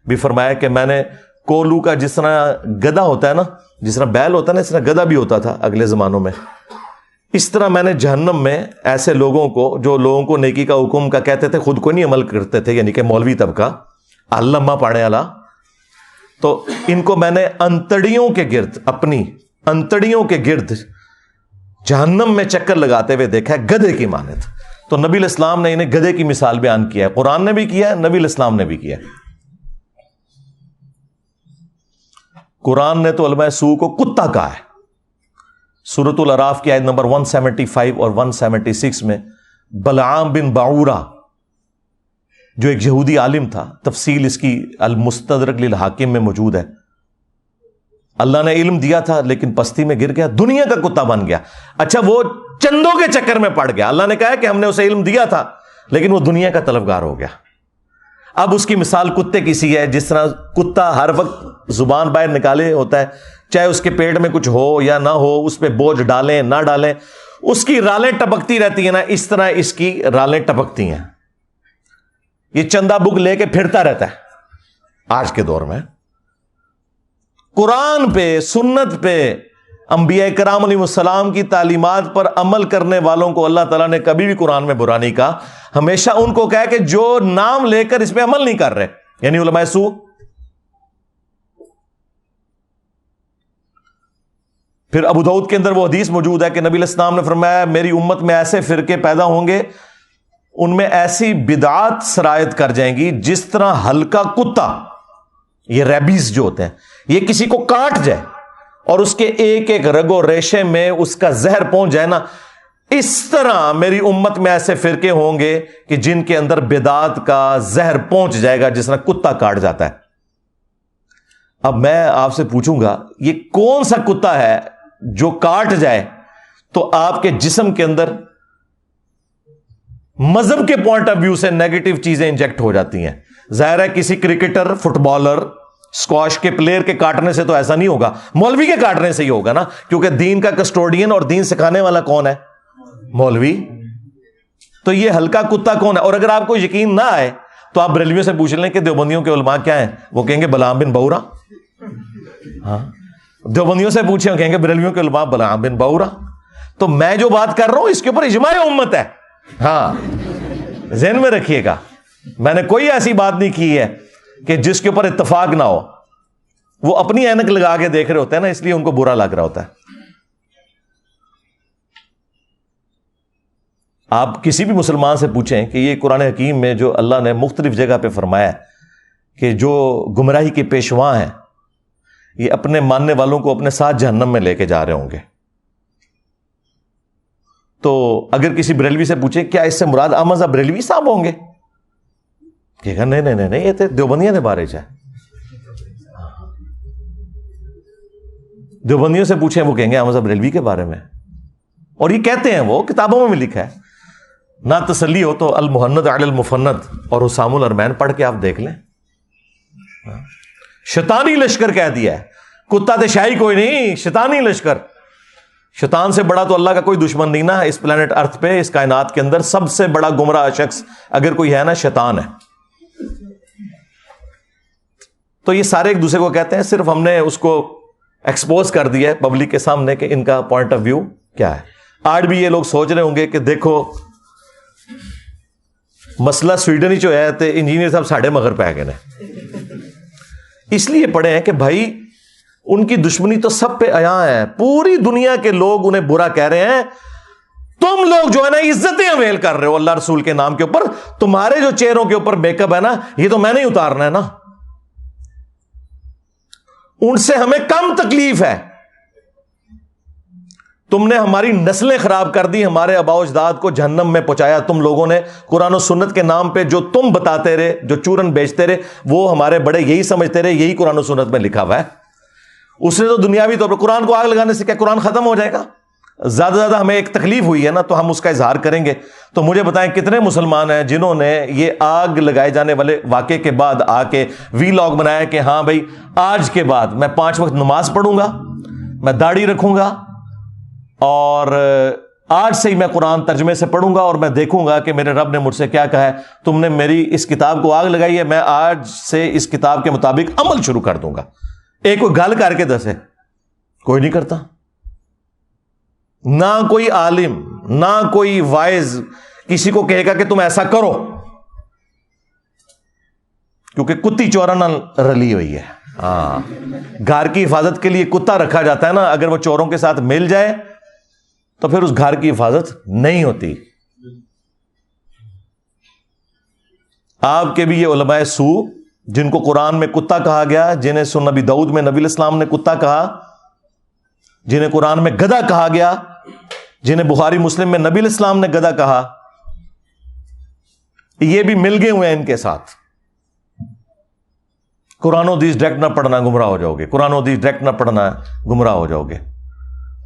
بھی فرمایا کہ میں نے کولو کا جس طرح گدھا ہوتا ہے نا، جس طرح بیل ہوتا ہے نا، اس طرح گدھا بھی ہوتا تھا اگلے زمانوں میں، اس طرح میں نے جہنم میں ایسے لوگوں کو جو لوگوں کو نیکی کا حکم کا کہتے تھے خود کو نہیں عمل کرتے تھے، یعنی کہ مولوی طبقہ علامہ پاڑے والا، تو ان کو میں نے انتڑیوں کے گرد، اپنی انتڑیوں کے گرد جہنم میں چکر لگاتے ہوئے دیکھا ہے گدھے کی مانند۔ تو نبی الاسلام نے انہیں گدھے کی مثال بیان کیا ہے، قرآن نے بھی کیا ہے، نبی الاسلام نے بھی کیا ہے۔ قرآن نے تو علماء سو کو کتا کہا ہے۔ سورۃ الاعراف کی آیت نمبر 175 اور 176 میں بلعام بن باعورہ جو ایک یہودی عالم تھا، تفصیل اس کی المستدرک للحاکم میں موجود ہے، اللہ نے علم دیا تھا لیکن پستی میں گر گیا، دنیا کا کتا بن گیا۔ اچھا وہ چندوں کے چکر میں پڑ گیا، اللہ نے کہا کہ ہم نے اسے علم دیا تھا لیکن وہ دنیا کا طلبگار ہو گیا۔ اب اس کی مثال کتے کی سی ہے، جس طرح کتا ہر وقت زبان باہر نکالے ہوتا ہے، چاہے اس کے پیٹ میں کچھ ہو یا نہ ہو، اس پہ بوجھ ڈالیں نہ ڈالیں، اس کی رالیں ٹپکتی رہتی ہیں نا، اس طرح اس کی رالیں ٹپکتی ہیں، یہ چندہ بک لے کے پھرتا رہتا ہے۔ آج کے دور میں قرآن پہ، سنت پہ، انبیاء کرام علیہ السلام کی تعلیمات پر عمل کرنے والوں کو اللہ تعالیٰ نے کبھی بھی قرآن میں برا نہیں کہا، ہمیشہ ان کو کہا کہ جو نام لے کر اس پہ عمل نہیں کر رہے، یعنی علماء سو۔ پھر ابو داؤد کے اندر وہ حدیث موجود ہے کہ نبی علیہ السلام نے فرمایا میری امت میں ایسے فرقے پیدا ہوں گے، ان میں ایسی بدعات سرایت کر جائیں گی جس طرح ہلکا کتا، یہ ریبیز جو ہوتے ہیں، یہ کسی کو کاٹ جائے اور اس کے ایک ایک رگ و ریشے میں اس کا زہر پہنچ جائے نا، اس طرح میری امت میں ایسے فرقے ہوں گے کہ جن کے اندر بدعات کا زہر پہنچ جائے گا جس طرح کتا کاٹ جاتا ہے۔ اب میں آپ سے پوچھوں گا یہ کون سا کتا ہے جو کاٹ جائے تو آپ کے جسم کے اندر مذہب کے پوائنٹ آف ویو سے نیگیٹو چیزیں انجیکٹ ہو جاتی ہیں؟ ظاہر ہے کسی کرکٹر، فٹ بالر، اسکواش کے پلیئر کے کاٹنے سے تو ایسا نہیں ہوگا، مولوی کے کاٹنے سے ہی ہوگا نا، کیونکہ دین کا کسٹوڈین اور دین سکھانے والا کون ہے؟ مولوی۔ تو یہ ہلکا کتا کون ہے؟ اور اگر آپ کو یقین نہ آئے تو آپ بریلویوں سے پوچھ لیں کہ دیوبندیوں کے علماء کیا ہیں، وہ کہیں گے بلعام بن باعورہ۔ ہاں، دیوبندیوں سے پوچھیں، کہیں گے بریلویوں کے علماء بلعام بن باعورہ۔ تو میں جو بات کر رہا ہوں اس کے اوپر اجماع امت ہے، ہاں ذہن میں رکھیے گا، میں نے کوئی ایسی بات نہیں کی ہے کہ جس کے اوپر اتفاق نہ ہو۔ وہ اپنی اینک لگا کے دیکھ رہے ہوتے ہیں نا، اس لیے ان کو برا لگ رہا ہوتا ہے۔ آپ کسی بھی مسلمان سے پوچھیں کہ یہ قرآن حکیم میں جو اللہ نے مختلف جگہ پہ فرمایا ہے کہ جو گمراہی کے پیشواں ہیں یہ اپنے ماننے والوں کو اپنے ساتھ جہنم میں لے کے جا رہے ہوں گے، تو اگر کسی بریلوی سے پوچھیں کیا اس سے مراد احمد صاحب بریلوی صاحب ہوں گے، کہے گا نہیں نہیں نہیں، یہ تو دیوبندیوں کے بارے ہے۔ دیوبندیوں سے پوچھیں وہ کہیں گے احمد صاحب بریلوی کے بارے میں۔ اور یہ کہتے ہیں، وہ کتابوں میں بھی لکھا ہے. نہ تسلی ہو تو المحند علی المفند اور حسام الارمین پڑھ کے آپ دیکھ لیں. شیطانی لشکر کہہ دیا ہے، کتا تے شاہی کوئی نہیں، شیطانی لشکر. شیطان سے بڑا تو اللہ کا کوئی دشمن نہیں نا اس پلانٹ ارتھ پہ، اس کائنات کے اندر سب سے بڑا گمراہ شخص اگر کوئی ہے نا، شیطان ہے. تو یہ سارے ایک دوسرے کو کہتے ہیں، صرف ہم نے اس کو ایکسپوز کر دیا ہے پبلک کے سامنے کہ ان کا پوائنٹ آف ویو کیا ہے. آج بھی یہ لوگ سوچ رہے ہوں گے کہ دیکھو مسئلہ سویڈن ہی جو ہے تو انجینئر صاحب ساڑھے مگر پہ گئے ہیں. اس لیے پڑھے ہیں کہ بھائی ان کی دشمنی تو سب پہ عیاں ہے، پوری دنیا کے لوگ انہیں برا کہہ رہے ہیں. تم لوگ جو ہے نا عزتیں اویل کر رہے ہو اللہ رسول کے نام کے اوپر، تمہارے جو چہروں کے اوپر میک اپ ہے نا، یہ تو میں نہیں اتارنا ہے نا، ان سے ہمیں کم تکلیف ہے. تم نے ہماری نسلیں خراب کر دی، ہمارے آباء و اجداد کو جہنم میں پہنچایا تم لوگوں نے. قرآن و سنت کے نام پہ جو تم بتاتے رہے، جو چورن بیچتے رہے، وہ ہمارے بڑے یہی سمجھتے رہے یہی قرآن و سنت میں لکھا ہوا ہے. اس نے تو دنیاوی طور پر قرآن کو آگ لگانے سے کیا قرآن ختم ہو جائے گا؟ زیادہ سے زیادہ ہمیں ایک تکلیف ہوئی ہے نا تو ہم اس کا اظہار کریں گے. تو مجھے بتائیں کتنے مسلمان ہیں جنہوں نے یہ آگ لگائے جانے والے واقعے کے بعد آ کے وی لاگ بنایا کہ ہاں بھائی آج کے بعد میں 5 وقت نماز پڑھوں گا، میں داڑھی رکھوں گا، اور آج سے ہی میں قرآن ترجمے سے پڑھوں گا، اور میں دیکھوں گا کہ میرے رب نے مجھ سے کیا کہا ہے. تم نے میری اس کتاب کو آگ لگائی ہے، میں آج سے اس کتاب کے مطابق عمل شروع کر دوں گا. ایک کوئی گل کر کے دسے، کوئی نہیں کرتا. نہ کوئی عالم، نہ کوئی وائز کسی کو کہے گا کہ تم ایسا کرو، کیونکہ کتی چورا نہ رلی ہوئی ہے. ہاں، گھر کی حفاظت کے لیے کتا رکھا جاتا ہے نا، اگر وہ چوروں کے ساتھ مل جائے تو پھر اس گھر کی حفاظت نہیں ہوتی. آپ کے بھی یہ علماء سو جن کو قرآن میں کتا کہا گیا، جنہیں سنن نبی داؤد میں نبی الاسلام نے کتا کہا، جنہیں قرآن میں گدھا کہا گیا، جنہیں بخاری مسلم میں نبی الاسلام نے گدھا کہا، یہ بھی مل گئے ہوئے ہیں ان کے ساتھ. قرآن و حدیث ڈائریکٹ نہ پڑھنا گمراہ ہو جاؤ گے، قرآن و حدیث ڈائریکٹ نہ پڑھنا گمراہ ہو جاؤ گے.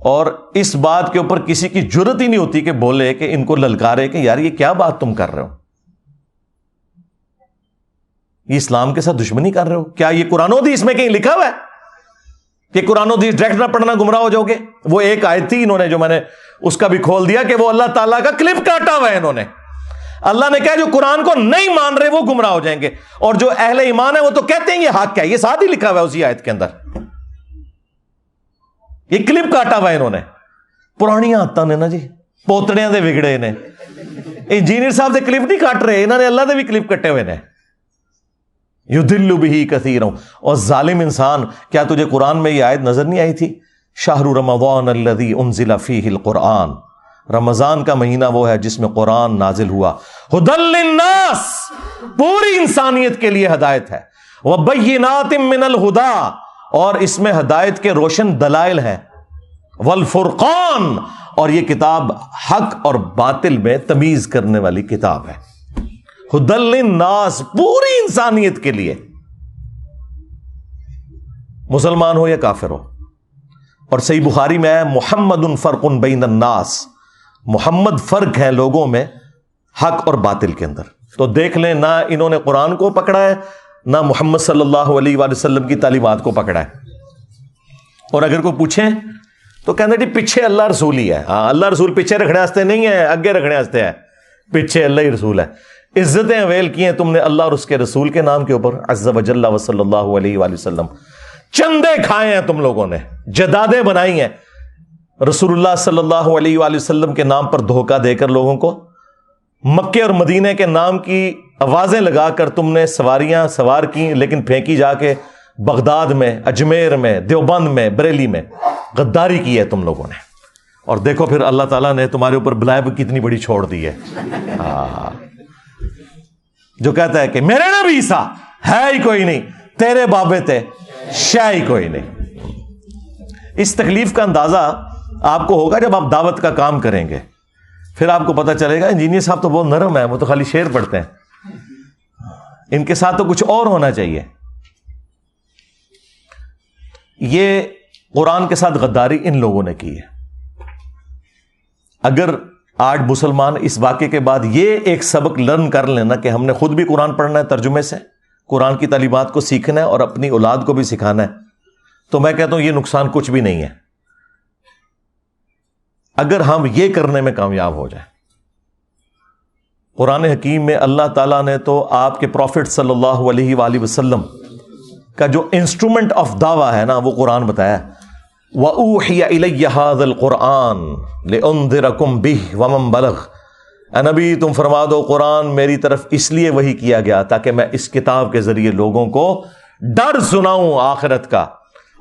اور اس بات کے اوپر کسی کی جرت ہی نہیں ہوتی کہ بولے، کہ ان کو للکارے کہ یار یہ کیا بات تم کر رہے ہو، یہ اسلام کے ساتھ دشمنی کر رہے ہو. کیا یہ قرآن و حدیث میں کہیں لکھا ہوا ہے کہ قرآن و حدیث ڈائریکٹ نہ پڑھنا گمراہ ہو جاؤ گے؟ وہ ایک آیت تھی انہوں نے جو میں نے اس کا بھی کھول دیا کہ وہ اللہ تعالیٰ کا کلپ کاٹا ہوا ہے انہوں نے. اللہ نے کہا جو قرآن کو نہیں مان رہے وہ گمراہ ہو جائیں گے، اور جو اہل ایمان ہے وہ تو کہتے ہیں یہ حق ہے. یہ ساتھ ہی لکھا ہوا ہے اسی آیت کے اندر، یہ کلپ کاٹا ہوا ہے انہوں نے. پرانی عادتاں نے نا جی، پوتڑیاں دے بگڑے نے. انجینئر صاحب دے کلپ نہیں کاٹ رہے، انہوں نے اللہ دے بھی کلپ کٹے ہوئے نے. یضل بہ کثیرا. اور ظالم انسان، کیا تجھے قرآن میں یہ آیت نظر نہیں آئی تھی؟ شہر رمضان الذی انزل فیہ القرآن، رمضان کا مہینہ وہ ہے جس میں قرآن نازل ہوا. ھدی للناس، پوری انسانیت کے لیے ہدایت ہے. وبینات من الہدی، اور اس میں ہدایت کے روشن دلائل ہیں. والفرقان، اور یہ کتاب حق اور باطل میں تمیز کرنے والی کتاب ہے. ھدی للناس، پوری انسانیت کے لیے، مسلمان ہو یا کافر ہو. اور صحیح بخاری میں ہے محمد فرق بین الناس، محمد فرق ہے لوگوں میں حق اور باطل کے اندر. تو دیکھ لیں، نہ انہوں نے قرآن کو پکڑا ہے، نہ محمد صلی اللہ علیہ وآلہ وسلم کی تعلیمات کو پکڑا ہے. اور اگر کوئی پوچھیں تو کہنا جی پیچھے اللہ رسول ہی ہے. ہاں، اللہ رسول پیچھے رکھنے واسطے نہیں ہے، اگے رکھنے واسطے ہے. پیچھے اللہ ہی رسول ہے. عزتیں اویل کی ہیں تم نے اللہ اور اس کے رسول کے نام کے اوپر، عز وجل و صلی اللہ علیہ وآلہ وسلم. چندے کھائے ہیں تم لوگوں نے، جدادیں بنائی ہیں. رسول اللہ صلی اللہ علیہ وآلہ وسلم کے نام پر دھوکہ دے کر لوگوں کو، مکے اور مدینے کے نام کی آوازیں لگا کر تم نے سواریاں سوار کی، لیکن پھینکی جا کے بغداد میں، اجمیر میں، دیوبند میں، بریلی میں. غداری کی ہے تم لوگوں نے. اور دیکھو پھر اللہ تعالیٰ نے تمہارے اوپر بلائے کتنی بڑی چھوڑ دی ہے. جو کہتا ہے کہ میرے نبی عیسیٰ ہے ہی کوئی نہیں، تیرے بابے تھے شے ہی کوئی نہیں. اس تکلیف کا اندازہ آپ کو ہوگا جب آپ دعوت کا کام کریں گے. پھر آپ کو پتا چلے گا انجینئر صاحب تو بہت نرم ہے، وہ تو خالی شعر پڑھتے ہیں، ان کے ساتھ تو کچھ اور ہونا چاہیے. یہ قرآن کے ساتھ غداری ان لوگوں نے کی ہے. اگر آج مسلمان اس واقعے کے بعد یہ ایک سبق لرن کر لینا کہ ہم نے خود بھی قرآن پڑھنا ہے ترجمے سے، قرآن کی تعلیمات کو سیکھنا ہے اور اپنی اولاد کو بھی سکھانا ہے، تو میں کہتا ہوں یہ نقصان کچھ بھی نہیں ہے اگر ہم یہ کرنے میں کامیاب ہو جائیں۔ قرآن حکیم میں اللہ تعالیٰ نے تو آپ کے پروفٹ صلی اللہ علیہ وآلہ وسلم کا جو انسٹرومنٹ آف دعویٰ ہے نا وہ قرآن بتایا۔ وَأُوحِيَ إِلَيَّ هَذَا الْقُرْآنُ لِأُنذِرَكُمْ بِهِ وَمَنْ بَلَغَ، اے نبی تم فرما دو قرآن میری طرف اس لیے وحی کیا گیا تاکہ میں اس کتاب کے ذریعے لوگوں کو ڈر سناؤں آخرت کا،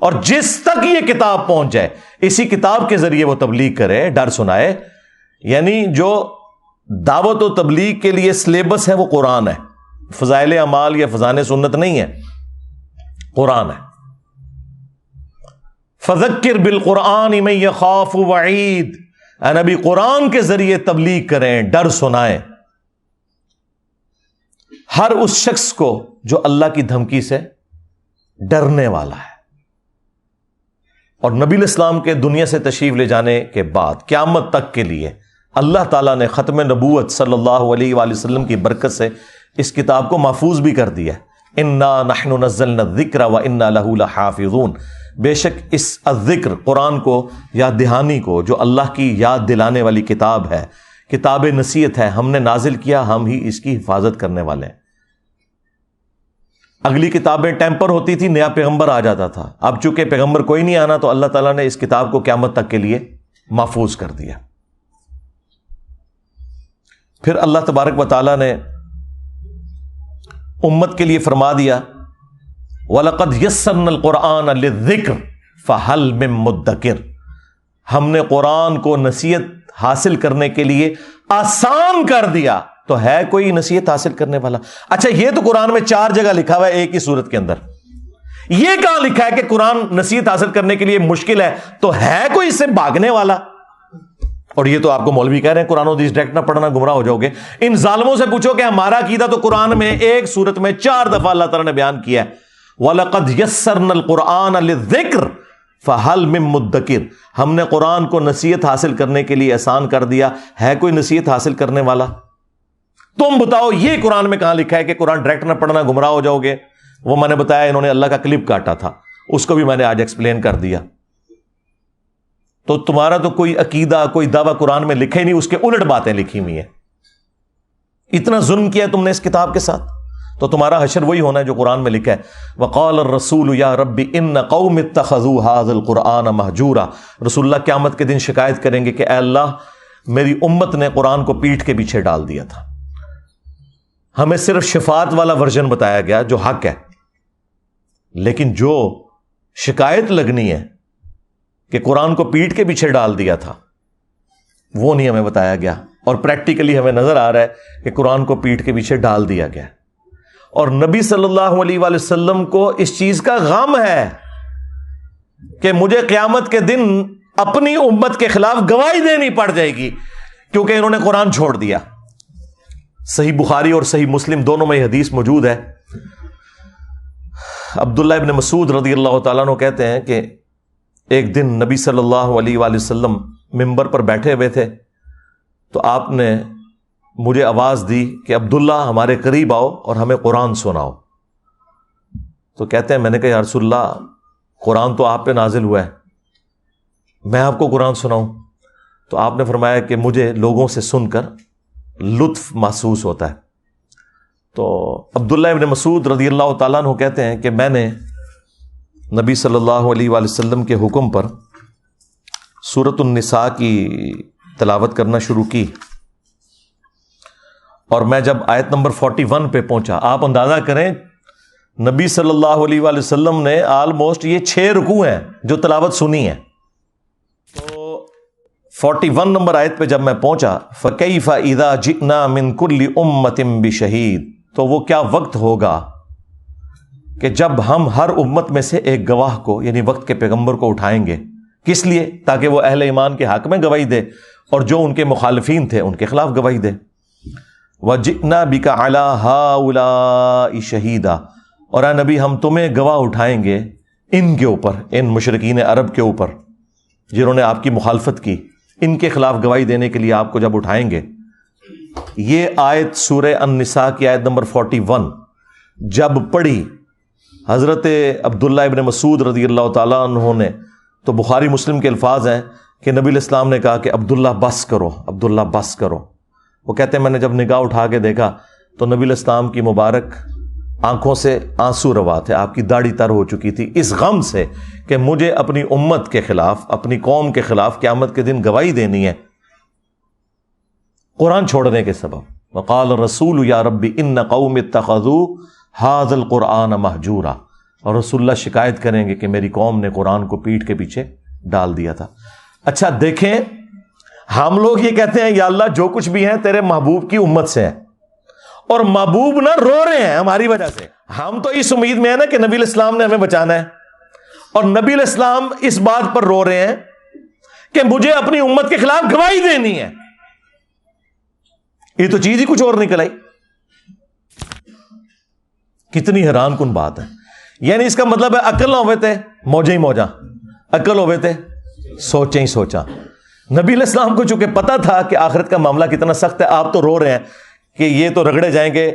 اور جس تک یہ کتاب پہنچ جائے اسی کتاب کے ذریعے وہ تبلیغ کرے، ڈر سنائے۔ یعنی جو دعوت و تبلیغ کے لیے سلیبس ہے وہ قرآن ہے، فضائل اعمال یا فضائل سنت نہیں ہے، قرآن ہے۔ فذکر بالقرآن من یخاف وعید، اے نبی قرآن کے ذریعے تبلیغ کریں، ڈر سنائیں ہر اس شخص کو جو اللہ کی دھمکی سے ڈرنے والا ہے۔ اور نبی الاسلام کے دنیا سے تشریف لے جانے کے بعد قیامت تک کے لیے اللہ تعالیٰ نے ختم نبوت صلی اللہ علیہ وآلہ وسلم کی برکت سے اس کتاب کو محفوظ بھی کر دیا ہے۔ انا نحن نزلنا الذکر وانا لہ لحافظون، بے شک اس الذکر قرآن کو، یاد دہانی کو، جو اللہ کی یاد دلانے والی کتاب ہے، کتاب نصیحت ہے، ہم نے نازل کیا، ہم ہی اس کی حفاظت کرنے والے ہیں۔ اگلی کتابیں ٹیمپر ہوتی تھی، نیا پیغمبر آ جاتا تھا، اب چونکہ پیغمبر کوئی نہیں آنا تو اللہ تعالیٰ نے اس کتاب کو قیامت تک کے لیے محفوظ کر دیا۔ پھر اللہ تبارک و تعالیٰ نے امت کے لیے فرما دیا وَلَقَدْ يَسَّرْنَا الْقُرْآنَ لِلذِّكْرِ فَهَلْ مِن مُدَّكِرٍ، ہم نے قرآن کو نصیحت حاصل کرنے کے لیے آسان کر دیا، تو ہے کوئی نصیحت حاصل کرنے والا؟ اچھا یہ تو قرآن میں 4 جگہ لکھا ہوا ہے ایک ہی سورت کے اندر، یہ کہاں لکھا ہے کہ قرآن نصیحت حاصل کرنے کے لیے مشکل ہے؟ تو ہے کوئی اس سے بھاگنے والا؟ اور یہ تو آپ کو مولوی کہہ رہے ہیں قرآن و حدیث ڈائریکٹ نہ پڑھنا گمراہ ہو جاؤ گے۔ ان ظالموں سے پوچھو کہ ہمارا عقیدہ تو قرآن میں ایک سورت میں 4 دفعہ اللہ تعالیٰ نے بیان کیا ہے، وَلَقَدْ يَسَّرْنَا الْقُرْآنَ لِلذِّكْرِ فَهَلْ مِن مُدَّكِرٍ، ہم نے قرآن کو نصیحت حاصل کرنے کے لیے آسان کر دیا، ہے کوئی نصیحت حاصل کرنے والا؟ تم بتاؤ یہ قرآن میں کہاں لکھا ہے کہ قرآن ڈائریکٹ نہ پڑھنا گمراہ ہو جاؤ گے؟ وہ میں نے بتایا انہوں نے اللہ کا کلپ کاٹا تھا، اس کو بھی میں نے آج ایکسپلین کر دیا۔ تو تمہارا تو کوئی عقیدہ، کوئی دعویٰ قرآن میں لکھے نہیں، اس کے الٹ باتیں لکھی ہوئی ہیں۔ اتنا ظلم کیا تم نے اس کتاب کے ساتھ، تو تمہارا حشر وہی ہونا ہے جو قرآن میں لکھا ہے۔ وقال الرسول یا رب ان قوم اتخذوا هذا القرآن مہجورا، رسول اللہ قیامت کے دن شکایت کریں گے کہ اے اللہ میری امت نے قرآن کو پیٹھ کے پیچھے ڈال دیا تھا، ہمیں صرف شفاعت والا ورژن بتایا گیا جو حق ہے، لیکن جو شکایت لگنی ہے کہ قرآن کو پیٹھ کے پیچھے ڈال دیا تھا وہ نہیں ہمیں بتایا گیا، اور پریکٹیکلی ہمیں نظر آ رہا ہے کہ قرآن کو پیٹھ کے پیچھے ڈال دیا گیا۔ اور نبی صلی اللہ علیہ وآلہ وسلم کو اس چیز کا غم ہے کہ مجھے قیامت کے دن اپنی امت کے خلاف گواہی دینی پڑ جائے گی کیونکہ انہوں نے قرآن چھوڑ دیا۔ صحیح بخاری اور صحیح مسلم دونوں میں یہ حدیث موجود ہے۔ عبداللہ ابن مسعود رضی اللہ تعالیٰ عنہ کہتے ہیں کہ ایک دن نبی صلی اللہ علیہ وآلہ وسلم ممبر پر بیٹھے ہوئے تھے تو آپ نے مجھے آواز دی کہ عبداللہ ہمارے قریب آؤ اور ہمیں قرآن سناؤ۔ تو کہتے ہیں میں نے کہا یا رسول اللہ قرآن تو آپ پہ نازل ہوا ہے، میں آپ کو قرآن سناؤں؟ تو آپ نے فرمایا کہ مجھے لوگوں سے سن کر لطف محسوس ہوتا ہے۔ تو عبداللہ ابن مسعود رضی اللہ تعالیٰ عنہ کہتے ہیں کہ میں نے نبی صلی اللہ علیہ وآلہ وسلم کے حکم پر سورۃ النساء کی تلاوت کرنا شروع کی، اور میں جب آیت نمبر 41 پہ پہنچا، آپ اندازہ کریں نبی صلی اللہ علیہ وآلہ وسلم نے آلموسٹ یہ 6 رکوع ہیں جو تلاوت سنی ہے۔ تو 41 نمبر آیت پہ جب میں پہنچا فَكَيْفَ إِذَا جِئْنَا مِن كُلِّ أُمَّةٍ بِشَهِيدٍ، تو وہ کیا وقت ہوگا کہ جب ہم ہر امت میں سے ایک گواہ کو یعنی وقت کے پیغمبر کو اٹھائیں گے، کس لیے؟ تاکہ وہ اہل ایمان کے حق میں گواہی دے اور جو ان کے مخالفین تھے ان کے خلاف گواہی دے۔ وَجِئْنَا بِكَ عَلَىٰ هَٰؤُلَاءِ شَهِيدًا، اور اے نبی ہم تمہیں گواہ اٹھائیں گے ان کے اوپر، ان مشرکین عرب کے اوپر جنہوں نے آپ کی مخالفت کی، ان کے خلاف گواہی دینے کے لیے آپ کو جب اٹھائیں گے. یہ آیت سورہ النساء کی آیت نمبر 41 جب پڑھی حضرت عبداللہ ابن مسعود رضی اللہ تعالیٰ عنہ نے، تو بخاری مسلم کے الفاظ ہیں کہ نبی علیہ السلام نے کہا کہ عبداللہ بس کرو، عبداللہ بس کرو. وہ کہتے ہیں میں نے جب نگاہ اٹھا کے دیکھا تو نبی علیہ السلام کی مبارک آنکھوں سے آنسو روا تھے، آپ کی داڑھی تر ہو چکی تھی اس غم سے کہ مجھے اپنی امت کے خلاف، اپنی قوم کے خلاف قیامت کے دن گواہی دینی ہے قرآن چھوڑنے کے سبب. وقال الرسول یا رب ان قوم اتخذوا هذا القرآن مہجورا. اور رسول اللہ شکایت کریں گے کہ میری قوم نے قرآن کو پیٹھ کے پیچھے ڈال دیا تھا. اچھا دیکھیں، ہم لوگ یہ کہتے ہیں یا اللہ جو کچھ بھی ہیں تیرے محبوب کی امت سے ہیں، اور محبوب نہ رو رہے ہیں ہماری وجہ سے. ہم تو اس امید میں ہیں نا کہ نبی علیہ السلام نے ہمیں بچانا ہے، اور نبی علیہ السلام اس بات پر رو رہے ہیں کہ مجھے اپنی امت کے خلاف گواہی دینی ہے. یہ تو چیز ہی کچھ اور نکل آئی. کتنی حیران کن بات ہے. یعنی اس کا مطلب ہے عقل نہ ہوئے تھے موجیں ہی موجاں، عقل ہوئے تھے سوچیں ہی سوچا. نبی علیہ السلام کو چونکہ پتا تھا کہ آخرت کا معاملہ کتنا سخت ہے، آپ تو رو رہے ہیں کہ یہ تو رگڑے جائیں گے،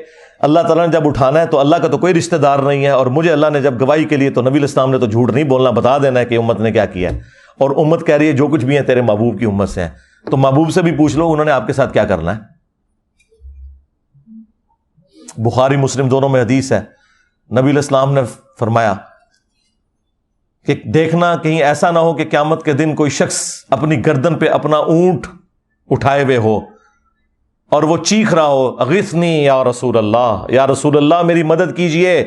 اللہ تعالیٰ نے جب اٹھانا ہے تو اللہ کا تو کوئی رشتہ دار نہیں ہے، اور مجھے اللہ نے جب گواہی کے لیے تو نبی علیہ السلام نے تو جھوٹ نہیں بولنا، بتا دینا ہے کہ امت نے کیا کیا ہے. اور امت کہہ رہی ہے جو کچھ بھی ہے تیرے محبوب کی امت سے ہیں. تو محبوب سے بھی پوچھ لو انہوں نے آپ کے ساتھ کیا کرنا ہے. بخاری مسلم دونوں میں حدیث ہے، نبی علیہ السلام نے فرمایا کہ دیکھنا کہیں ایسا نہ ہو کہ قیامت کے دن کوئی شخص اپنی گردن پہ اپنا اونٹ اٹھائے ہوئے ہو اور وہ چیخ رہا ہو اغثنی یا رسول اللہ، یا رسول اللہ میری مدد کیجئے،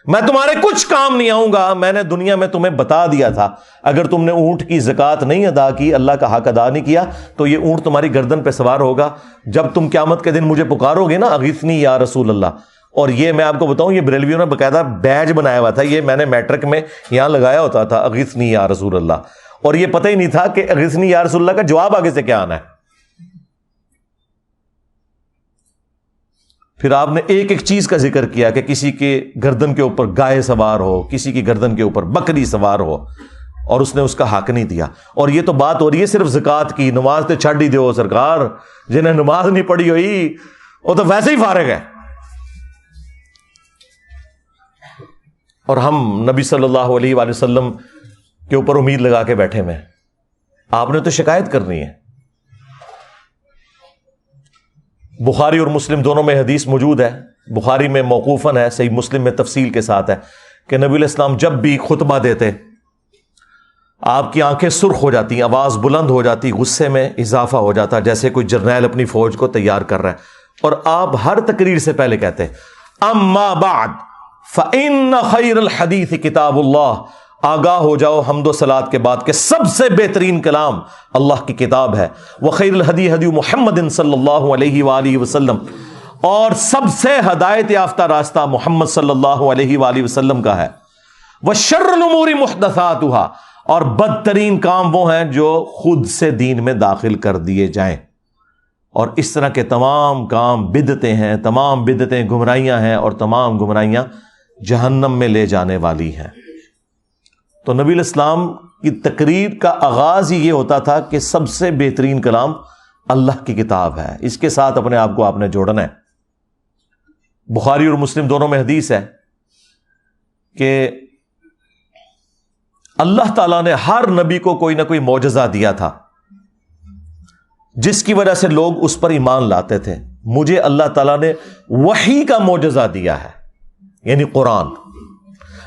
میں تمہارے کچھ کام نہیں آؤں گا، میں نے دنیا میں تمہیں بتا دیا تھا اگر تم نے اونٹ کی زکوٰۃ نہیں ادا کی، اللہ کا حق ادا نہیں کیا تو یہ اونٹ تمہاری گردن پہ سوار ہوگا. جب تم قیامت کے دن مجھے پکارو گے نا اغثنی یا رسول اللہ. اور یہ میں آپ کو بتاؤں یہ بریلویوں نے باقاعدہ بیج بنایا ہوا تھا، یہ میں نے میٹرک میں یہاں لگایا ہوتا تھا اغثنی یا رسول اللہ، اور یہ پتہ ہی نہیں تھا کہ اغثنی یا رسول اللہ کا جواب آگے سے کیا آنا ہے. پھر آپ نے ایک ایک چیز کا ذکر کیا کہ کسی کے گردن کے اوپر گائے سوار ہو، کسی کی گردن کے اوپر بکری سوار ہو، اور اس نے اس کا حق نہیں دیا. اور یہ تو بات ہو رہی ہے صرف زکوٰۃ کی، نماز تو چھڈ ہی دو سرکار، جنہیں نماز نہیں پڑھی ہوئی وہ تو ویسے ہی فارغ ہے. اور ہم نبی صلی اللہ علیہ وآلہ وسلم کے اوپر امید لگا کے بیٹھے ہوئے ہیں. آپ نے تو شکایت کرنی ہے. بخاری اور مسلم دونوں میں حدیث موجود ہے، بخاری میں موقوفاً ہے، صحیح مسلم میں تفصیل کے ساتھ ہے کہ نبی علیہ السلام جب بھی خطبہ دیتے آپ کی آنکھیں سرخ ہو جاتی، آواز بلند ہو جاتی، غصے میں اضافہ ہو جاتا جیسے کوئی جرنیل اپنی فوج کو تیار کر رہا ہے. اور آپ ہر تقریر سے پہلے کہتے اما بعد فإن خیر الحدیث کتاب اللہ، آگاہ ہو جاؤ حمد و صلات کے بعد کہ سب سے بہترین کلام اللہ کی کتاب ہے. وخیر الہدی ہدی محمد صلی اللہ علیہ وآلہ وسلم، اور سب سے ہدایت یافتہ راستہ محمد صلی اللہ علیہ وآلہ وسلم کا ہے. وشر الامور محدثاتها، اور بدترین کام وہ ہیں جو خود سے دین میں داخل کر دیے جائیں. اور اس طرح کے تمام کام بدعتیں ہیں، تمام بدعتیں گمراہیاں ہیں، اور تمام گمراہیاں جہنم میں لے جانے والی ہیں. تو نبی علیہ السلام کی تقریر کا آغاز ہی یہ ہوتا تھا کہ سب سے بہترین کلام اللہ کی کتاب ہے، اس کے ساتھ اپنے آپ کو آپ نے جوڑنا ہے. بخاری اور مسلم دونوں میں حدیث ہے کہ اللہ تعالیٰ نے ہر نبی کو کوئی نہ کوئی معجزہ دیا تھا جس کی وجہ سے لوگ اس پر ایمان لاتے تھے. مجھے اللہ تعالیٰ نے وحی کا معجزہ دیا ہے، یعنی قرآن.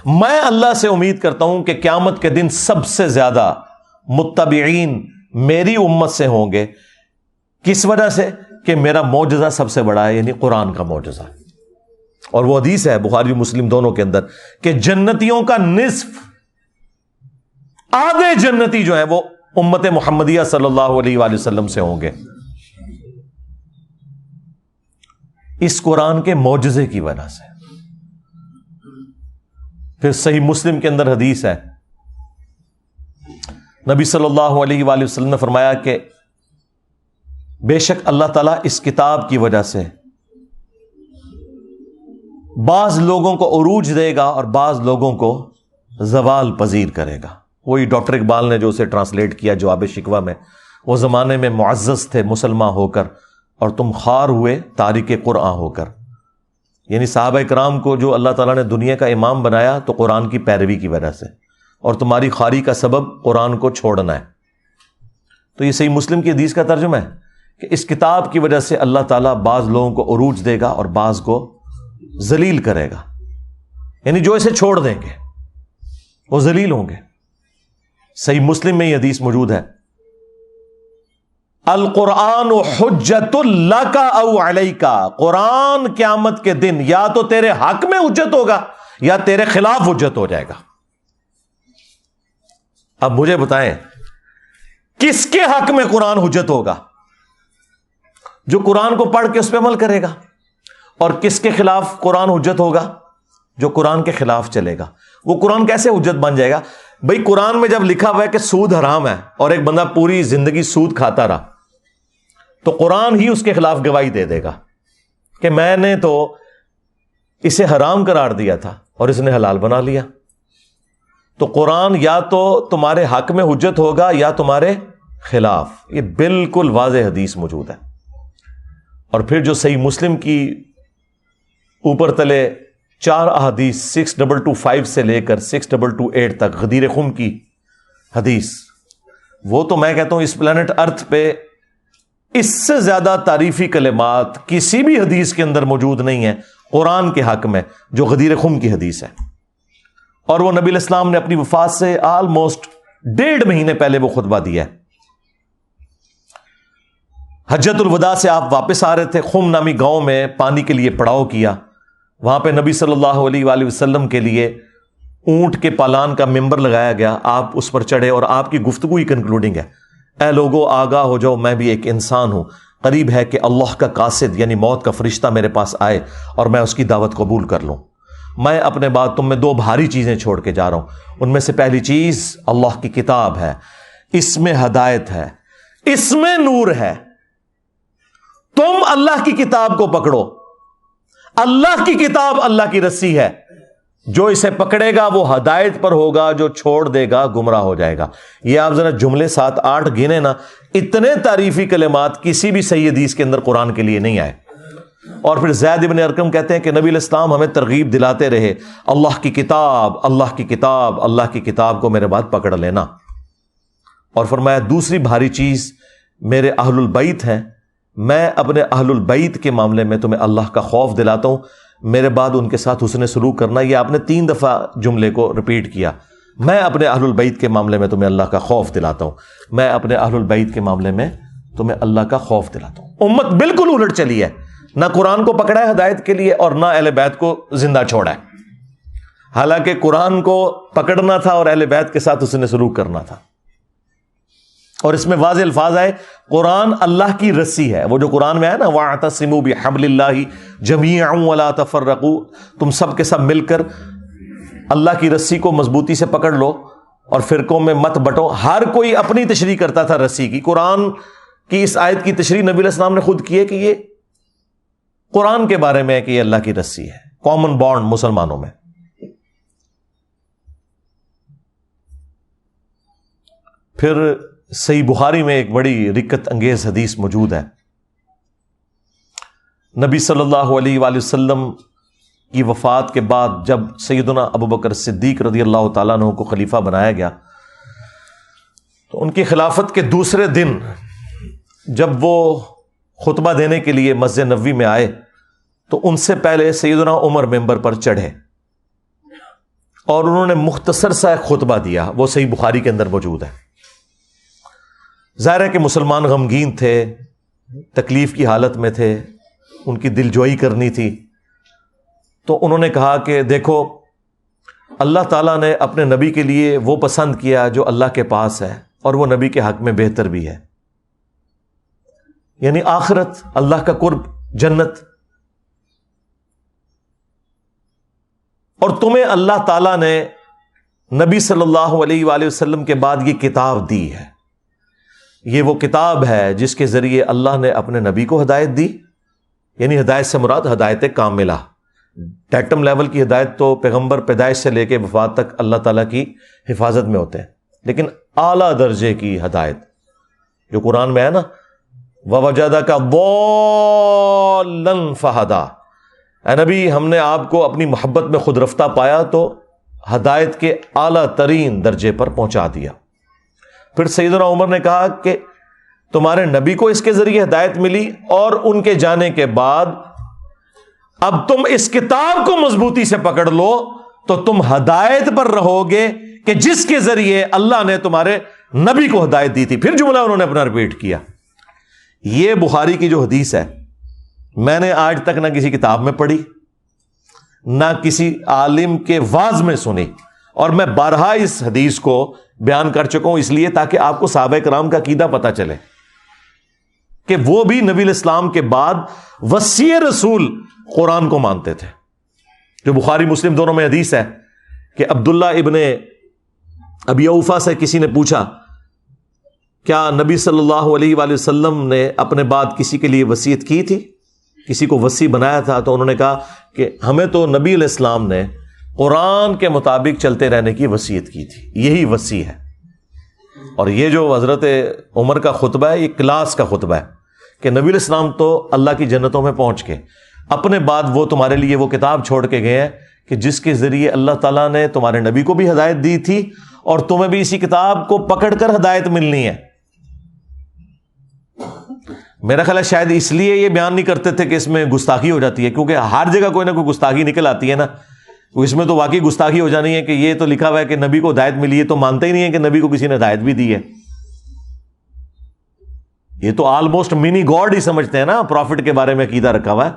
میں اللہ سے امید کرتا ہوں کہ قیامت کے دن سب سے زیادہ متبعین میری امت سے ہوں گے. کس وجہ سے؟ کہ میرا معجزہ سب سے بڑا ہے، یعنی قرآن کا معجزہ. اور وہ حدیث ہے بخاری و مسلم دونوں کے اندر کہ جنتیوں کا نصف، آدھے جنتی جو ہیں وہ امت محمدیہ صلی اللہ علیہ وآلہ وسلم سے ہوں گے اس قرآن کے معجزے کی وجہ سے. پھر صحیح مسلم کے اندر حدیث ہے، نبی صلی اللہ علیہ وآلہ وسلم نے فرمایا کہ بے شک اللہ تعالیٰ اس کتاب کی وجہ سے بعض لوگوں کو عروج دے گا اور بعض لوگوں کو زوال پذیر کرے گا. وہی ڈاکٹر اقبال نے جو اسے ٹرانسلیٹ کیا جواب شکوہ میں، وہ زمانے میں معزز تھے مسلمان ہو کر، اور تم خوار ہوئے تارک قرآن ہو کر. یعنی صحابہ کرام کو جو اللہ تعالیٰ نے دنیا کا امام بنایا تو قرآن کی پیروی کی وجہ سے، اور تمہاری خواری کا سبب قرآن کو چھوڑنا ہے. تو یہ صحیح مسلم کی حدیث کا ترجمہ ہے کہ اس کتاب کی وجہ سے اللہ تعالیٰ بعض لوگوں کو عروج دے گا اور بعض کو ذلیل کرے گا. یعنی جو اسے چھوڑ دیں گے وہ ذلیل ہوں گے. صحیح مسلم میں یہ حدیث موجود ہے، القرآن حجت لک او علیک، قرآن قیامت کے دن یا تو تیرے حق میں حجت ہوگا یا تیرے خلاف حجت ہو جائے گا. اب مجھے بتائیں کس کے حق میں قرآن حجت ہوگا؟ جو قرآن کو پڑھ کے اس پہ عمل کرے گا. اور کس کے خلاف قرآن حجت ہوگا؟ جو قرآن کے خلاف چلے گا. وہ قرآن کیسے حجت بن جائے گا؟ بھئی قرآن میں جب لکھا ہوا ہے کہ سود حرام ہے اور ایک بندہ پوری زندگی سود کھاتا رہا تو قرآن ہی اس کے خلاف گواہی دے دے گا کہ میں نے تو اسے حرام قرار دیا تھا اور اس نے حلال بنا لیا. تو قرآن یا تو تمہارے حق میں حجت ہوگا یا تمہارے خلاف. یہ بالکل واضح حدیث موجود ہے. اور پھر جو صحیح مسلم کی اوپر تلے 4 احادیث 6225 سے لے کر 6228 تک غدیر خم کی حدیث، وہ تو میں کہتا ہوں اس پلانٹ ارتھ پہ اس سے زیادہ تعریفی کلمات کسی بھی حدیث کے اندر موجود نہیں ہیں قرآن کے حق میں جو غدیر خم کی حدیث ہے. اور وہ نبی الاسلام نے اپنی وفات سے آلموسٹ 1.5 مہینے پہلے وہ خطبہ دیا ہے. حجۃ الوداع سے آپ واپس آ رہے تھے، خم نامی گاؤں میں پانی کے لیے پڑاؤ کیا. وہاں پہ نبی صلی اللہ علیہ وآلہ وسلم کے لیے اونٹ کے پالان کا ممبر لگایا گیا. آپ اس پر چڑھے اور آپ کی گفتگو ہی کنکلوڈنگ ہے، اے لوگو آگاہ ہو جاؤ، میں بھی ایک انسان ہوں، قریب ہے کہ اللہ کا قاصد یعنی موت کا فرشتہ میرے پاس آئے اور میں اس کی دعوت قبول کر لوں. میں اپنے بعد تم میں 2 بھاری چیزیں چھوڑ کے جا رہا ہوں. ان میں سے پہلی چیز اللہ کی کتاب ہے، اس میں ہدایت ہے، اس میں نور ہے. تم اللہ کی کتاب کو پکڑو. اللہ کی کتاب اللہ کی رسی ہے، جو اسے پکڑے گا وہ ہدایت پر ہوگا، جو چھوڑ دے گا گمراہ ہو جائے گا. یہ آپ ذرا جملے 7-8 گنے نا، اتنے تعریفی کلمات کسی بھی صحیح حدیث کے اندر قرآن کے لیے نہیں آئے. اور پھر زید بن ارقم کہتے ہیں کہ نبی علیہ السلام ہمیں ترغیب دلاتے رہے، اللہ کی کتاب، اللہ کی کتاب، اللہ کی کتاب کو میرے بعد پکڑ لینا. اور فرمایا دوسری بھاری چیز میرے اہل البیت ہیں، میں اپنے اہل البیت کے معاملے میں تمہیں اللہ کا خوف دلاتا ہوں، میرے بعد ان کے ساتھ حسن سلوک کرنا. یہ آپ نے 3 دفعہ جملے کو ریپیٹ کیا، میں اپنے اہل البیت کے معاملے میں تمہیں اللہ کا خوف دلاتا ہوں، میں اپنے اہل البیت کے معاملے میں تمہیں اللہ کا خوف دلاتا ہوں. امت بالکل الٹ چلی ہے، نہ قرآن کو پکڑا ہے ہدایت کے لیے اور نہ اہل بیت کو زندہ چھوڑا ہے. حالانکہ قرآن کو پکڑنا تھا اور اہل بیت کے ساتھ حسن سلوک کرنا تھا. اور اس میں واضح الفاظ آئے قرآن اللہ کی رسی ہے. وہ جو قرآن میں ہے نا وَاعْتَصِمُوا بِحَبْلِ اللَّهِ جَمِيعًا وَلَا تَفَرَّقُوا، تم سب کے سب مل کر اللہ کی رسی کو مضبوطی سے پکڑ لو اور فرقوں میں مت بٹو. ہر کوئی اپنی تشریح کرتا تھا رسی کی. قرآن کی اس آیت کی تشریح نبی علیہ السلام نے خود کی ہے کہ یہ قرآن کے بارے میں ہے کہ یہ اللہ کی رسی ہے، کامن بانڈ مسلمانوں میں. پھر صحیح بخاری میں ایک بڑی رکت انگیز حدیث موجود ہے. نبی صلی اللہ علیہ وآلہ وسلم کی وفات کے بعد جب سیدنا ابو بکر صدیق رضی اللہ تعالیٰ عنہ کو خلیفہ بنایا گیا تو ان کی خلافت کے دوسرے دن جب وہ خطبہ دینے کے لیے مسجد نبوی میں آئے تو ان سے پہلے سیدنا عمر ممبر پر چڑھے اور انہوں نے مختصر سا ایک خطبہ دیا. وہ صحیح بخاری کے اندر موجود ہے. ظاہر ہے کہ مسلمان غمگین تھے، تکلیف کی حالت میں تھے، ان کی دل جوئی کرنی تھی. تو انہوں نے کہا کہ دیکھو اللہ تعالیٰ نے اپنے نبی کے لیے وہ پسند کیا جو اللہ کے پاس ہے اور وہ نبی کے حق میں بہتر بھی ہے، یعنی آخرت، اللہ کا قرب، جنت. اور تمہیں اللہ تعالیٰ نے نبی صلی اللہ علیہ وآلہ وسلم کے بعد یہ کتاب دی ہے. یہ وہ کتاب ہے جس کے ذریعے اللہ نے اپنے نبی کو ہدایت دی، یعنی ہدایت سے مراد ہدایت کاملہ. ڈیٹم لیول کی ہدایت تو پیغمبر پیدائش سے لے کے وفات تک اللہ تعالیٰ کی حفاظت میں ہوتے ہیں، لیکن اعلیٰ درجے کی ہدایت جو قرآن میں ہے نا، وَوَجَدَكَ ضَالًّا فَهَدَىٰ، اے نبی ہم نے آپ کو اپنی محبت میں خود رفتہ پایا تو ہدایت کے اعلیٰ ترین درجے پر پہنچا دیا۔ پھر سیدنا عمر نے کہا کہ تمہارے نبی کو اس کے ذریعے ہدایت ملی، اور ان کے جانے کے بعد اب تم اس کتاب کو مضبوطی سے پکڑ لو تو تم ہدایت پر رہو گے کہ جس کے ذریعے اللہ نے تمہارے نبی کو ہدایت دی تھی۔ پھر جملہ انہوں نے اپنا ریپیٹ کیا۔ یہ بخاری کی جو حدیث ہے، میں نے آج تک نہ کسی کتاب میں پڑھی، نہ کسی عالم کے واعظ میں سنی، اور میں بارہا اس حدیث کو بیان کر چکا ہوں، اس لیے تاکہ آپ کو صحابہ کرام کا عقیدہ پتہ چلے کہ وہ بھی نبی الاسلام کے بعد وصی رسول قرآن کو مانتے تھے۔ جو بخاری مسلم دونوں میں حدیث ہے کہ عبداللہ ابن ابی اوفا سے کسی نے پوچھا کیا نبی صلی اللہ علیہ وآلہ وسلم نے اپنے بعد کسی کے لیے وصیت کی تھی، کسی کو وصی بنایا تھا؟ تو انہوں نے کہا کہ ہمیں تو نبی علیہ السلام نے قرآن کے مطابق چلتے رہنے کی وصیت کی تھی، یہی وصی ہے۔ اور یہ جو حضرت عمر کا خطبہ ہے، یہ کلاس کا خطبہ ہے کہ نبی علیہ السلام تو اللہ کی جنتوں میں پہنچ کے اپنے بعد وہ تمہارے لیے وہ کتاب چھوڑ کے گئے ہیں کہ جس کے ذریعے اللہ تعالیٰ نے تمہارے نبی کو بھی ہدایت دی تھی، اور تمہیں بھی اسی کتاب کو پکڑ کر ہدایت ملنی ہے۔ میرا خیال ہے شاید اس لیے یہ بیان نہیں کرتے تھے کہ اس میں گستاخی ہو جاتی ہے، کیونکہ ہر جگہ کوئی نہ کوئی گستاخی نکل آتی ہے نا، اس میں تو واقعی گستاخی ہو جانی ہے کہ یہ تو لکھا ہوا ہے کہ نبی کو ہدایت ملی ہے، تو مانتے ہی نہیں ہے کہ نبی کو کسی نے ہدایت بھی دی ہے۔ یہ تو آلموسٹ منی گاڈ ہی سمجھتے ہیں نا، پروفٹ کے بارے میں عقیدہ رکھا ہوا ہے۔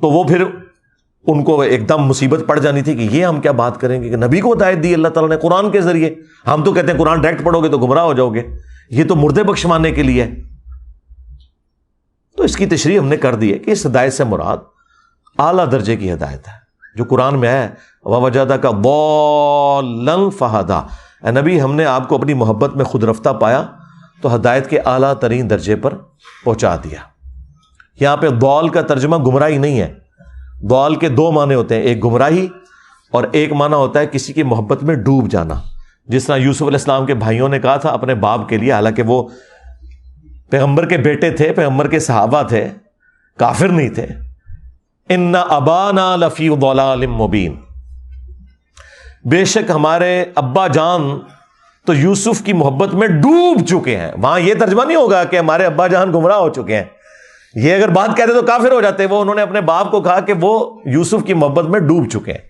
تو وہ پھر ان کو ایک دم مصیبت پڑ جانی تھی کہ یہ ہم کیا بات کریں گے کہ نبی کو ہدایت دی اللہ تعالیٰ نے قرآن کے ذریعے، ہم تو کہتے ہیں قرآن ڈائریکٹ پڑھو گے تو گمراہ ہو جاؤ گے، یہ تو مردے بخشوانے کے لیے۔ تو اس کی تشریح ہم نے کر دی ہے کہ اس ہدایت سے مراد اعلیٰ درجے کی ہدایت ہے جو قرآن میں ہے، وَوَجَدَكَ ضَالًّا فَهَدَىٰ، اے نبی ہم نے آپ کو اپنی محبت میں خود رفتہ پایا تو ہدایت کے اعلیٰ ترین درجے پر پہنچا دیا۔ یہاں پہ ضال کا ترجمہ گمراہی نہیں ہے، ضال کے دو معنی ہوتے ہیں، ایک گمراہی اور ایک معنی ہوتا ہے کسی کی محبت میں ڈوب جانا، جس طرح یوسف علیہ السلام کے بھائیوں نے کہا تھا اپنے باپ کے لیے، حالانکہ وہ پیغمبر کے بیٹے تھے، پیغمبر کے صحابہ تھے، کافر نہیں تھے، ان ابانا لفی ضلال مبین، بے شک ہمارے ابا جان تو یوسف کی محبت میں ڈوب چکے ہیں۔ وہاں یہ ترجمہ نہیں ہوگا کہ ہمارے ابا جان گمراہ ہو چکے ہیں، یہ اگر بات کہتے تو کافر ہو جاتے، وہ انہوں نے اپنے باپ کو کہا کہ وہ یوسف کی محبت میں ڈوب چکے ہیں۔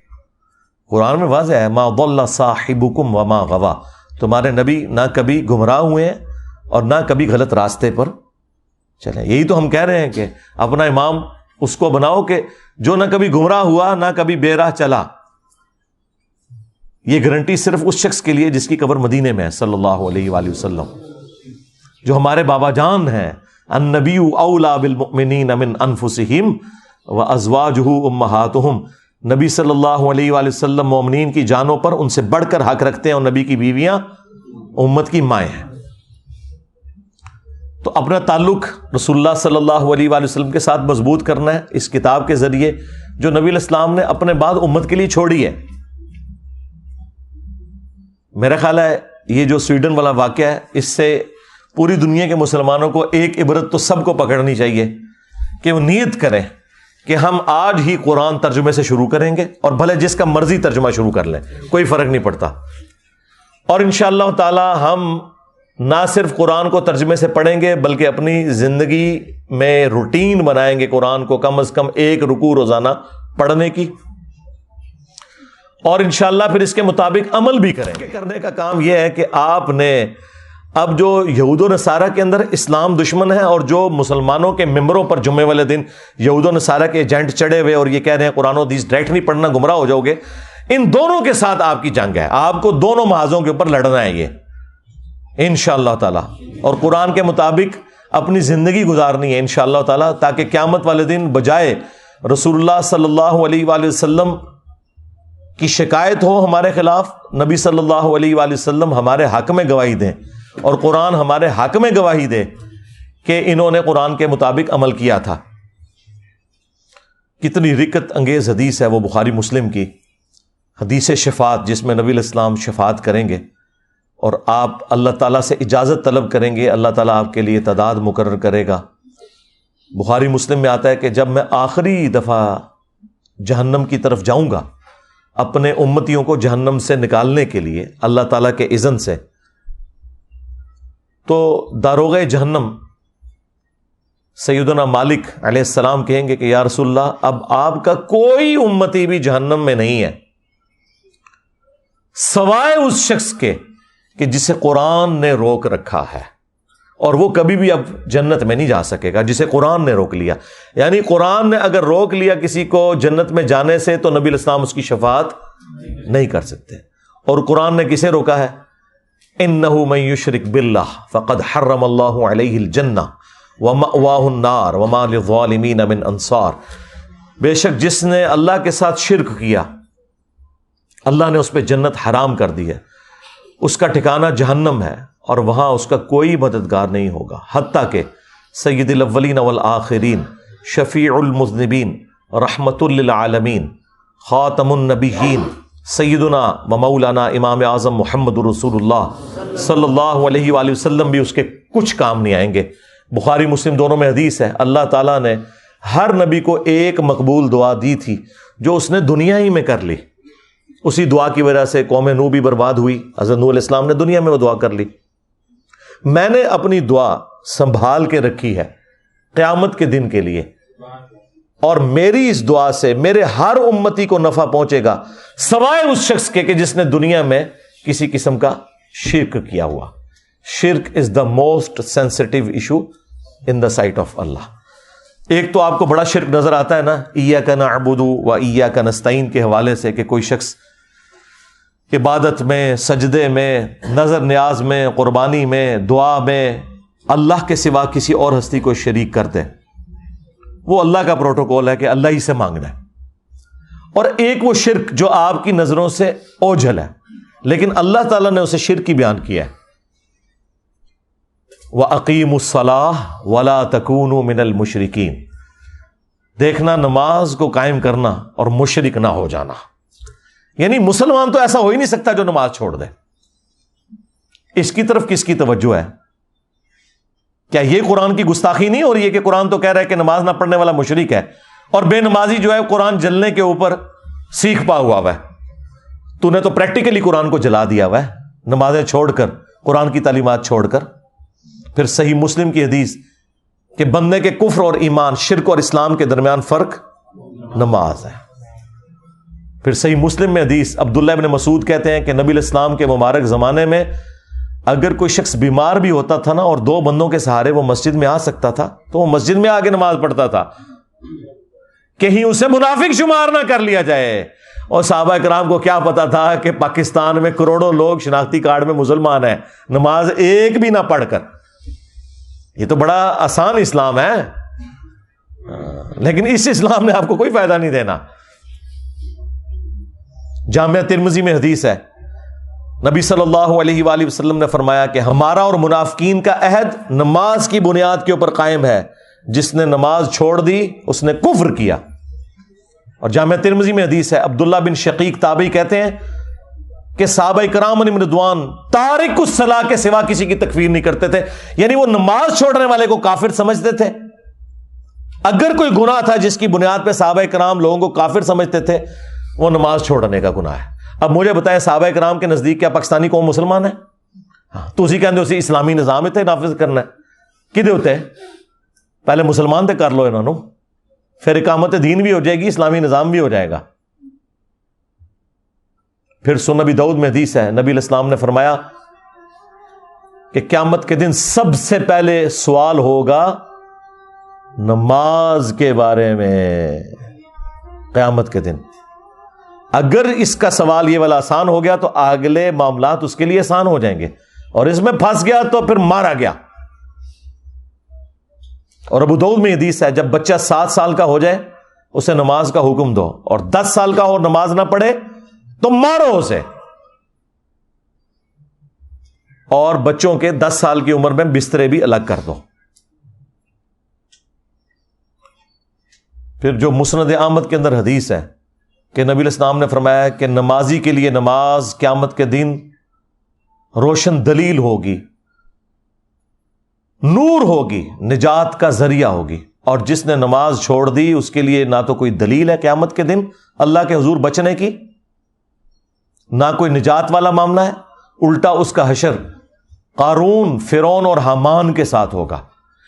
قرآن میں واضح ہے ما ضل صاحبکم وما غوا، تمہارے نبی نہ کبھی گمراہ ہوئے ہیں اور نہ کبھی غلط راستے پر چلیں۔ یہی تو ہم کہہ رہے ہیں کہ اپنا امام اس کو بناؤ کہ جو نہ کبھی گمراہ ہوا نہ کبھی بے راہ چلا۔ یہ گارنٹی صرف اس شخص کے لیے جس کی قبر مدینے میں ہے صلی اللہ علیہ وآلہ وسلم، جو ہمارے بابا جان ہیں۔ النبی اولا بالمؤمنین من انفسہم وازواجہ امہاتہم، نبی صلی اللہ علیہ وآلہ وسلم مومنین کی جانوں پر ان سے بڑھ کر حق رکھتے ہیں، اور نبی کی بیویاں امت کی مائیں ہیں۔ تو اپنا تعلق رسول اللہ صلی اللہ علیہ وآلہ وسلم کے ساتھ مضبوط کرنا ہے اس کتاب کے ذریعے جو نبی علیہ السلام نے اپنے بعد امت کے لیے چھوڑی ہے۔ میرا خیال ہے یہ جو سویڈن والا واقعہ ہے، اس سے پوری دنیا کے مسلمانوں کو ایک عبرت تو سب کو پکڑنی چاہیے کہ وہ نیت کریں کہ ہم آج ہی قرآن ترجمے سے شروع کریں گے، اور بھلے جس کا مرضی ترجمہ شروع کر لیں، کوئی فرق نہیں پڑتا۔ اور انشاءاللہ تعالی ہم نہ صرف قرآن کو ترجمے سے پڑھیں گے بلکہ اپنی زندگی میں روٹین بنائیں گے قرآن کو کم از کم ایک رکوع روزانہ پڑھنے کی، اور انشاءاللہ پھر اس کے مطابق عمل بھی کریں گے۔ کرنے کا کام یہ ہے کہ آپ نے اب جو یہود و نصارہ کے اندر اسلام دشمن ہے، اور جو مسلمانوں کے ممبروں پر جمعے والے دن یہود و نصارہ کے ایجنٹ چڑھے ہوئے اور یہ کہہ رہے ہیں قرآن و حدیث ڈائریکٹ نہیں پڑھنا گمراہ ہو جاؤ گے، ان دونوں کے ساتھ آپ کی جنگ ہے، آپ کو دونوں محاذوں کے اوپر لڑنا ہے یہ انشاءاللہ تعالی، اور قرآن کے مطابق اپنی زندگی گزارنی ہے انشاءاللہ تعالی، تاکہ قیامت والے دن بجائے رسول اللہ صلی اللہ علیہ وآلہ وسلم کی شکایت ہو ہمارے خلاف، نبی صلی اللہ علیہ وآلہ وسلم ہمارے حق میں گواہی دیں، اور قرآن ہمارے حق میں گواہی دے کہ انہوں نے قرآن کے مطابق عمل کیا تھا۔ کتنی رکت انگیز حدیث ہے وہ بخاری مسلم کی حدیث شفاعت، جس میں نبی علیہ السلام شفاعت کریں گے، اور آپ اللہ تعالیٰ سے اجازت طلب کریں گے، اللہ تعالیٰ آپ کے لیے تعداد مقرر کرے گا۔ بخاری مسلم میں آتا ہے کہ جب میں آخری دفعہ جہنم کی طرف جاؤں گا اپنے امتیوں کو جہنم سے نکالنے کے لیے اللہ تعالیٰ کے اذن سے، تو داروغہ جہنم سیدنا مالک علیہ السلام کہیں گے کہ یا رسول اللہ، اب آپ کا کوئی امتی بھی جہنم میں نہیں ہے سوائے اس شخص کے کہ جسے قرآن نے روک رکھا ہے، اور وہ کبھی بھی اب جنت میں نہیں جا سکے گا جسے قرآن نے روک لیا۔ یعنی قرآن نے اگر روک لیا کسی کو جنت میں جانے سے تو نبی علیہ السلام اس کی شفاعت نہیں کر سکتے۔ اور قرآن نے کسے روکا ہے؟ اِنَّهُ مَن يُشْرِكْ بِاللَّهِ فَقَدْ حَرَّمَ اللَّهُ عَلَيْهِ الْجَنَّةَ وَمَأْوَاهُ النَّارُ وَمَا لِلظَّالِمِينَ مِنْ أَنصَارٍ، بے شک جس نے اللہ کے ساتھ شرک کیا اللہ نے اس پہ جنت حرام کر دی ہے، اس کا ٹھکانہ جہنم ہے، اور وہاں اس کا کوئی مددگار نہیں ہوگا، حتیٰ کہ سید الاولین والآخرین، شفیع المذنبین، رحمت للعالمین، خاتم النبیین، سیدنا و مولانا امام اعظم محمد رسول اللہ صلی اللہ علیہ وآلہ وسلم بھی اس کے کچھ کام نہیں آئیں گے۔ بخاری مسلم دونوں میں حدیث ہے، اللہ تعالیٰ نے ہر نبی کو ایک مقبول دعا دی تھی جو اس نے دنیا ہی میں کر لی، اسی دعا کی وجہ سے قوم نوح بھی برباد ہوئی، حضرت نوح علیہ السلام نے دنیا میں وہ دعا کر لی۔ میں نے اپنی دعا سنبھال کے رکھی ہے قیامت کے دن کے لیے، اور میری اس دعا سے میرے ہر امتی کو نفع پہنچے گا سوائے اس شخص کے کہ جس نے دنیا میں کسی قسم کا شرک کیا ہوا۔ شرک is the most sensitive issue in the sight of Allah. ایک تو آپ کو بڑا شرک نظر آتا ہے نا، ایاک نعبد و ایاک نستعین کے حوالے سے، کہ کوئی شخص عبادت میں، سجدے میں، نظر نیاز میں، قربانی میں، دعا میں اللہ کے سوا کسی اور ہستی کو شریک کرتے، وہ اللہ کا پروٹوکول ہے کہ اللہ ہی سے مانگنا ہے۔ اور ایک وہ شرک جو آپ کی نظروں سے اوجھل ہے لیکن اللہ تعالیٰ نے اسے شرک ہی بیان کیا ہے، وَأَقِيمُوا الصَّلَاةَ وَلَا تَكُونُوا مِنَ الْمُشْرِكِينَ، دیکھنا نماز کو قائم کرنا اور مشرک نہ ہو جانا۔ یعنی مسلمان تو ایسا ہو ہی نہیں سکتا جو نماز چھوڑ دے۔ اس کی طرف کس کی توجہ ہے؟ کیا یہ قرآن کی گستاخی نہیں ہو رہی ہے کہ قرآن تو کہہ رہا ہے کہ نماز نہ پڑھنے والا مشرک ہے، اور بے نمازی جو ہے قرآن جلنے کے اوپر سیکھ پا ہوا ہے؟ تو نے تو پریکٹیکلی قرآن کو جلا دیا ہوا ہے، نمازیں چھوڑ کر، قرآن کی تعلیمات چھوڑ کر۔ پھر صحیح مسلم کی حدیث کہ بندے کے کفر اور ایمان، شرک اور اسلام کے درمیان فرق نماز ہے۔ پھر صحیح مسلم میں حدیث عبداللہ ابن مسعود کہتے ہیں کہ نبی علیہ السلام کے مبارک زمانے میں اگر کوئی شخص بیمار بھی ہوتا تھا نا اور دو بندوں کے سہارے وہ مسجد میں آ سکتا تھا تو وہ مسجد میں آگے نماز پڑھتا تھا، کہیں اسے منافق شمار نہ کر لیا جائے۔ اور صحابہ کرام کو کیا پتا تھا کہ پاکستان میں کروڑوں لوگ شناختی کارڈ میں مسلمان ہیں، نماز ایک بھی نہ پڑھ کر۔ یہ تو بڑا آسان اسلام ہے، لیکن اس اسلام نے آپ کو کوئی فائدہ نہیں دینا۔ جامعہ ترمذی میں حدیث ہے، نبی صلی اللہ علیہ وآلہ وسلم نے فرمایا کہ ہمارا اور منافقین کا عہد نماز کی بنیاد کے اوپر قائم ہے، جس نے نماز چھوڑ دی اس نے کفر کیا۔ اور جامعہ ترمذی میں حدیث ہے، عبداللہ بن شقیق تابعی کہتے ہیں کہ صحابہ کرام علیہم رضوان تارک الصلاۃ کے سوا کسی کی تکفیر نہیں کرتے تھے، یعنی وہ نماز چھوڑنے والے کو کافر سمجھتے تھے۔ اگر کوئی گناہ تھا جس کی بنیاد پہ صحابہ کرام لوگوں کو کافر سمجھتے تھے، وہ نماز چھوڑنے کا گناہ ہے۔ اب مجھے بتائیں، صحابہ کرام کے نزدیک کیا پاکستانی قوم مسلمان ہے؟ تو اسی کہتے اسی اسلامی نظام اتنے نافذ کرنا ہے، کدے ہوتے ہیں؟ پہلے مسلمان تے کر لو انہوں نے، پھر اقامت دین بھی ہو جائے گی، اسلامی نظام بھی ہو جائے گا۔ پھر سنن نبی داؤد میں حدیث ہے، نبی علیہ السلام نے فرمایا کہ قیامت کے دن سب سے پہلے سوال ہوگا نماز کے بارے میں۔ قیامت کے دن اگر اس کا سوال یہ والا آسان ہو گیا تو اگلے معاملات اس کے لیے آسان ہو جائیں گے، اور اس میں پھنس گیا تو پھر مارا گیا۔ اور ابو داؤد میں حدیث ہے، جب بچہ 7 سال کا ہو جائے اسے نماز کا حکم دو، اور 10 سال کا ہو نماز نہ پڑھے تو مارو اسے۔ اور بچوں کے 10 سال کی عمر میں بسترے بھی الگ کر دو۔ پھر جو مسند احمد کے اندر حدیث ہے کہ نبی علیہ السلام نے فرمایا کہ نمازی کے لیے نماز قیامت کے دن روشن دلیل ہوگی، نور ہوگی، نجات کا ذریعہ ہوگی. اور جس نے نماز چھوڑ دی اس کے لیے نہ تو کوئی دلیل ہے قیامت کے دن اللہ کے حضور بچنے کی، نہ کوئی نجات والا معاملہ ہے. الٹا اس کا حشر قارون، فرعون اور حامان کے ساتھ ہوگا.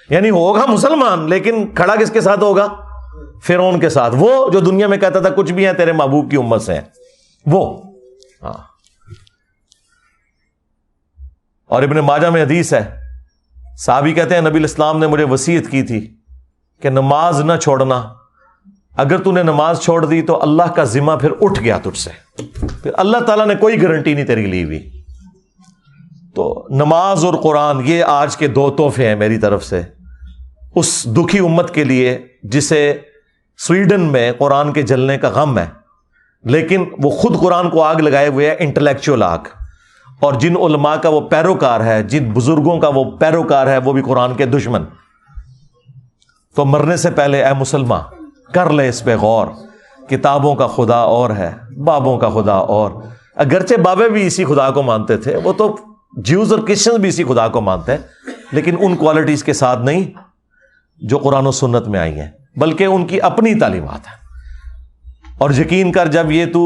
یعنی ہوگا مسلمان لیکن کھڑا کس کے ساتھ ہوگا؟ فرعون کے ساتھ، وہ جو دنیا میں کہتا تھا کچھ بھی ہے تیرے محبوب کی امت سے ہیں وہ. ہاں. اور ابن ماجہ میں حدیث ہے، صحابی کہتے ہیں نبی الاسلام نے مجھے وصیت کی تھی کہ نماز نہ چھوڑنا، اگر تو نے نماز چھوڑ دی تو اللہ کا ذمہ پھر اٹھ گیا تجھ سے، پھر اللہ تعالیٰ نے کوئی گارنٹی نہیں تیری لی ہوئی. تو نماز اور قرآن یہ آج کے دو تحفے ہیں میری طرف سے اس دکھی امت کے لیے جسے سویڈن میں قرآن کے جلنے کا غم ہے، لیکن وہ خود قرآن کو آگ لگائے ہوئے ہے، انٹلیکچوئل آگ. اور جن علماء کا وہ پیروکار ہے، جن بزرگوں کا وہ پیروکار ہے، وہ بھی قرآن کے دشمن. تو مرنے سے پہلے اے مسلمان کر لے اس پہ غور. کتابوں کا خدا اور ہے، بابوں کا خدا اور. اگرچہ بابے بھی اسی خدا کو مانتے تھے، وہ تو جیوز اور کرسچن بھی اسی خدا کو مانتے ہیں، لیکن ان کوالٹیز کے ساتھ نہیں جو قرآن و سنت میں آئی ہیں، بلکہ ان کی اپنی تعلیمات ہیں. اور یقین کر جب یہ تو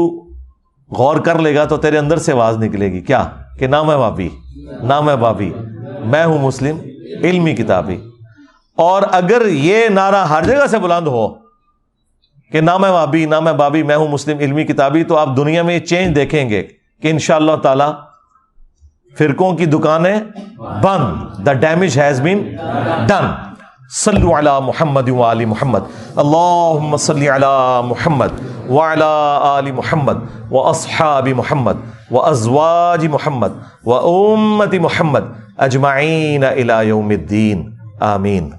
غور کر لے گا تو تیرے اندر سے آواز نکلے گی کیا کہ نہ میں بابی، نہ میں بابی، میں ہوں مسلم علمی کتابی. اور اگر یہ نعرہ ہر جگہ سے بلند ہو کہ نہ میں بابی، نہ میں بابی، میں ہوں مسلم علمی کتابی، تو آپ دنیا میں یہ چینج دیکھیں گے کہ انشاءاللہ تعالی فرقوں کی دکانیں بند. The damage has been done. صلو علی محمد وآل محمد، اللہم صلی علی محمد وعلی آل محمد واصحاب محمد وازواج محمد وامت محمد اجمعین الی یوم الدین. آمین.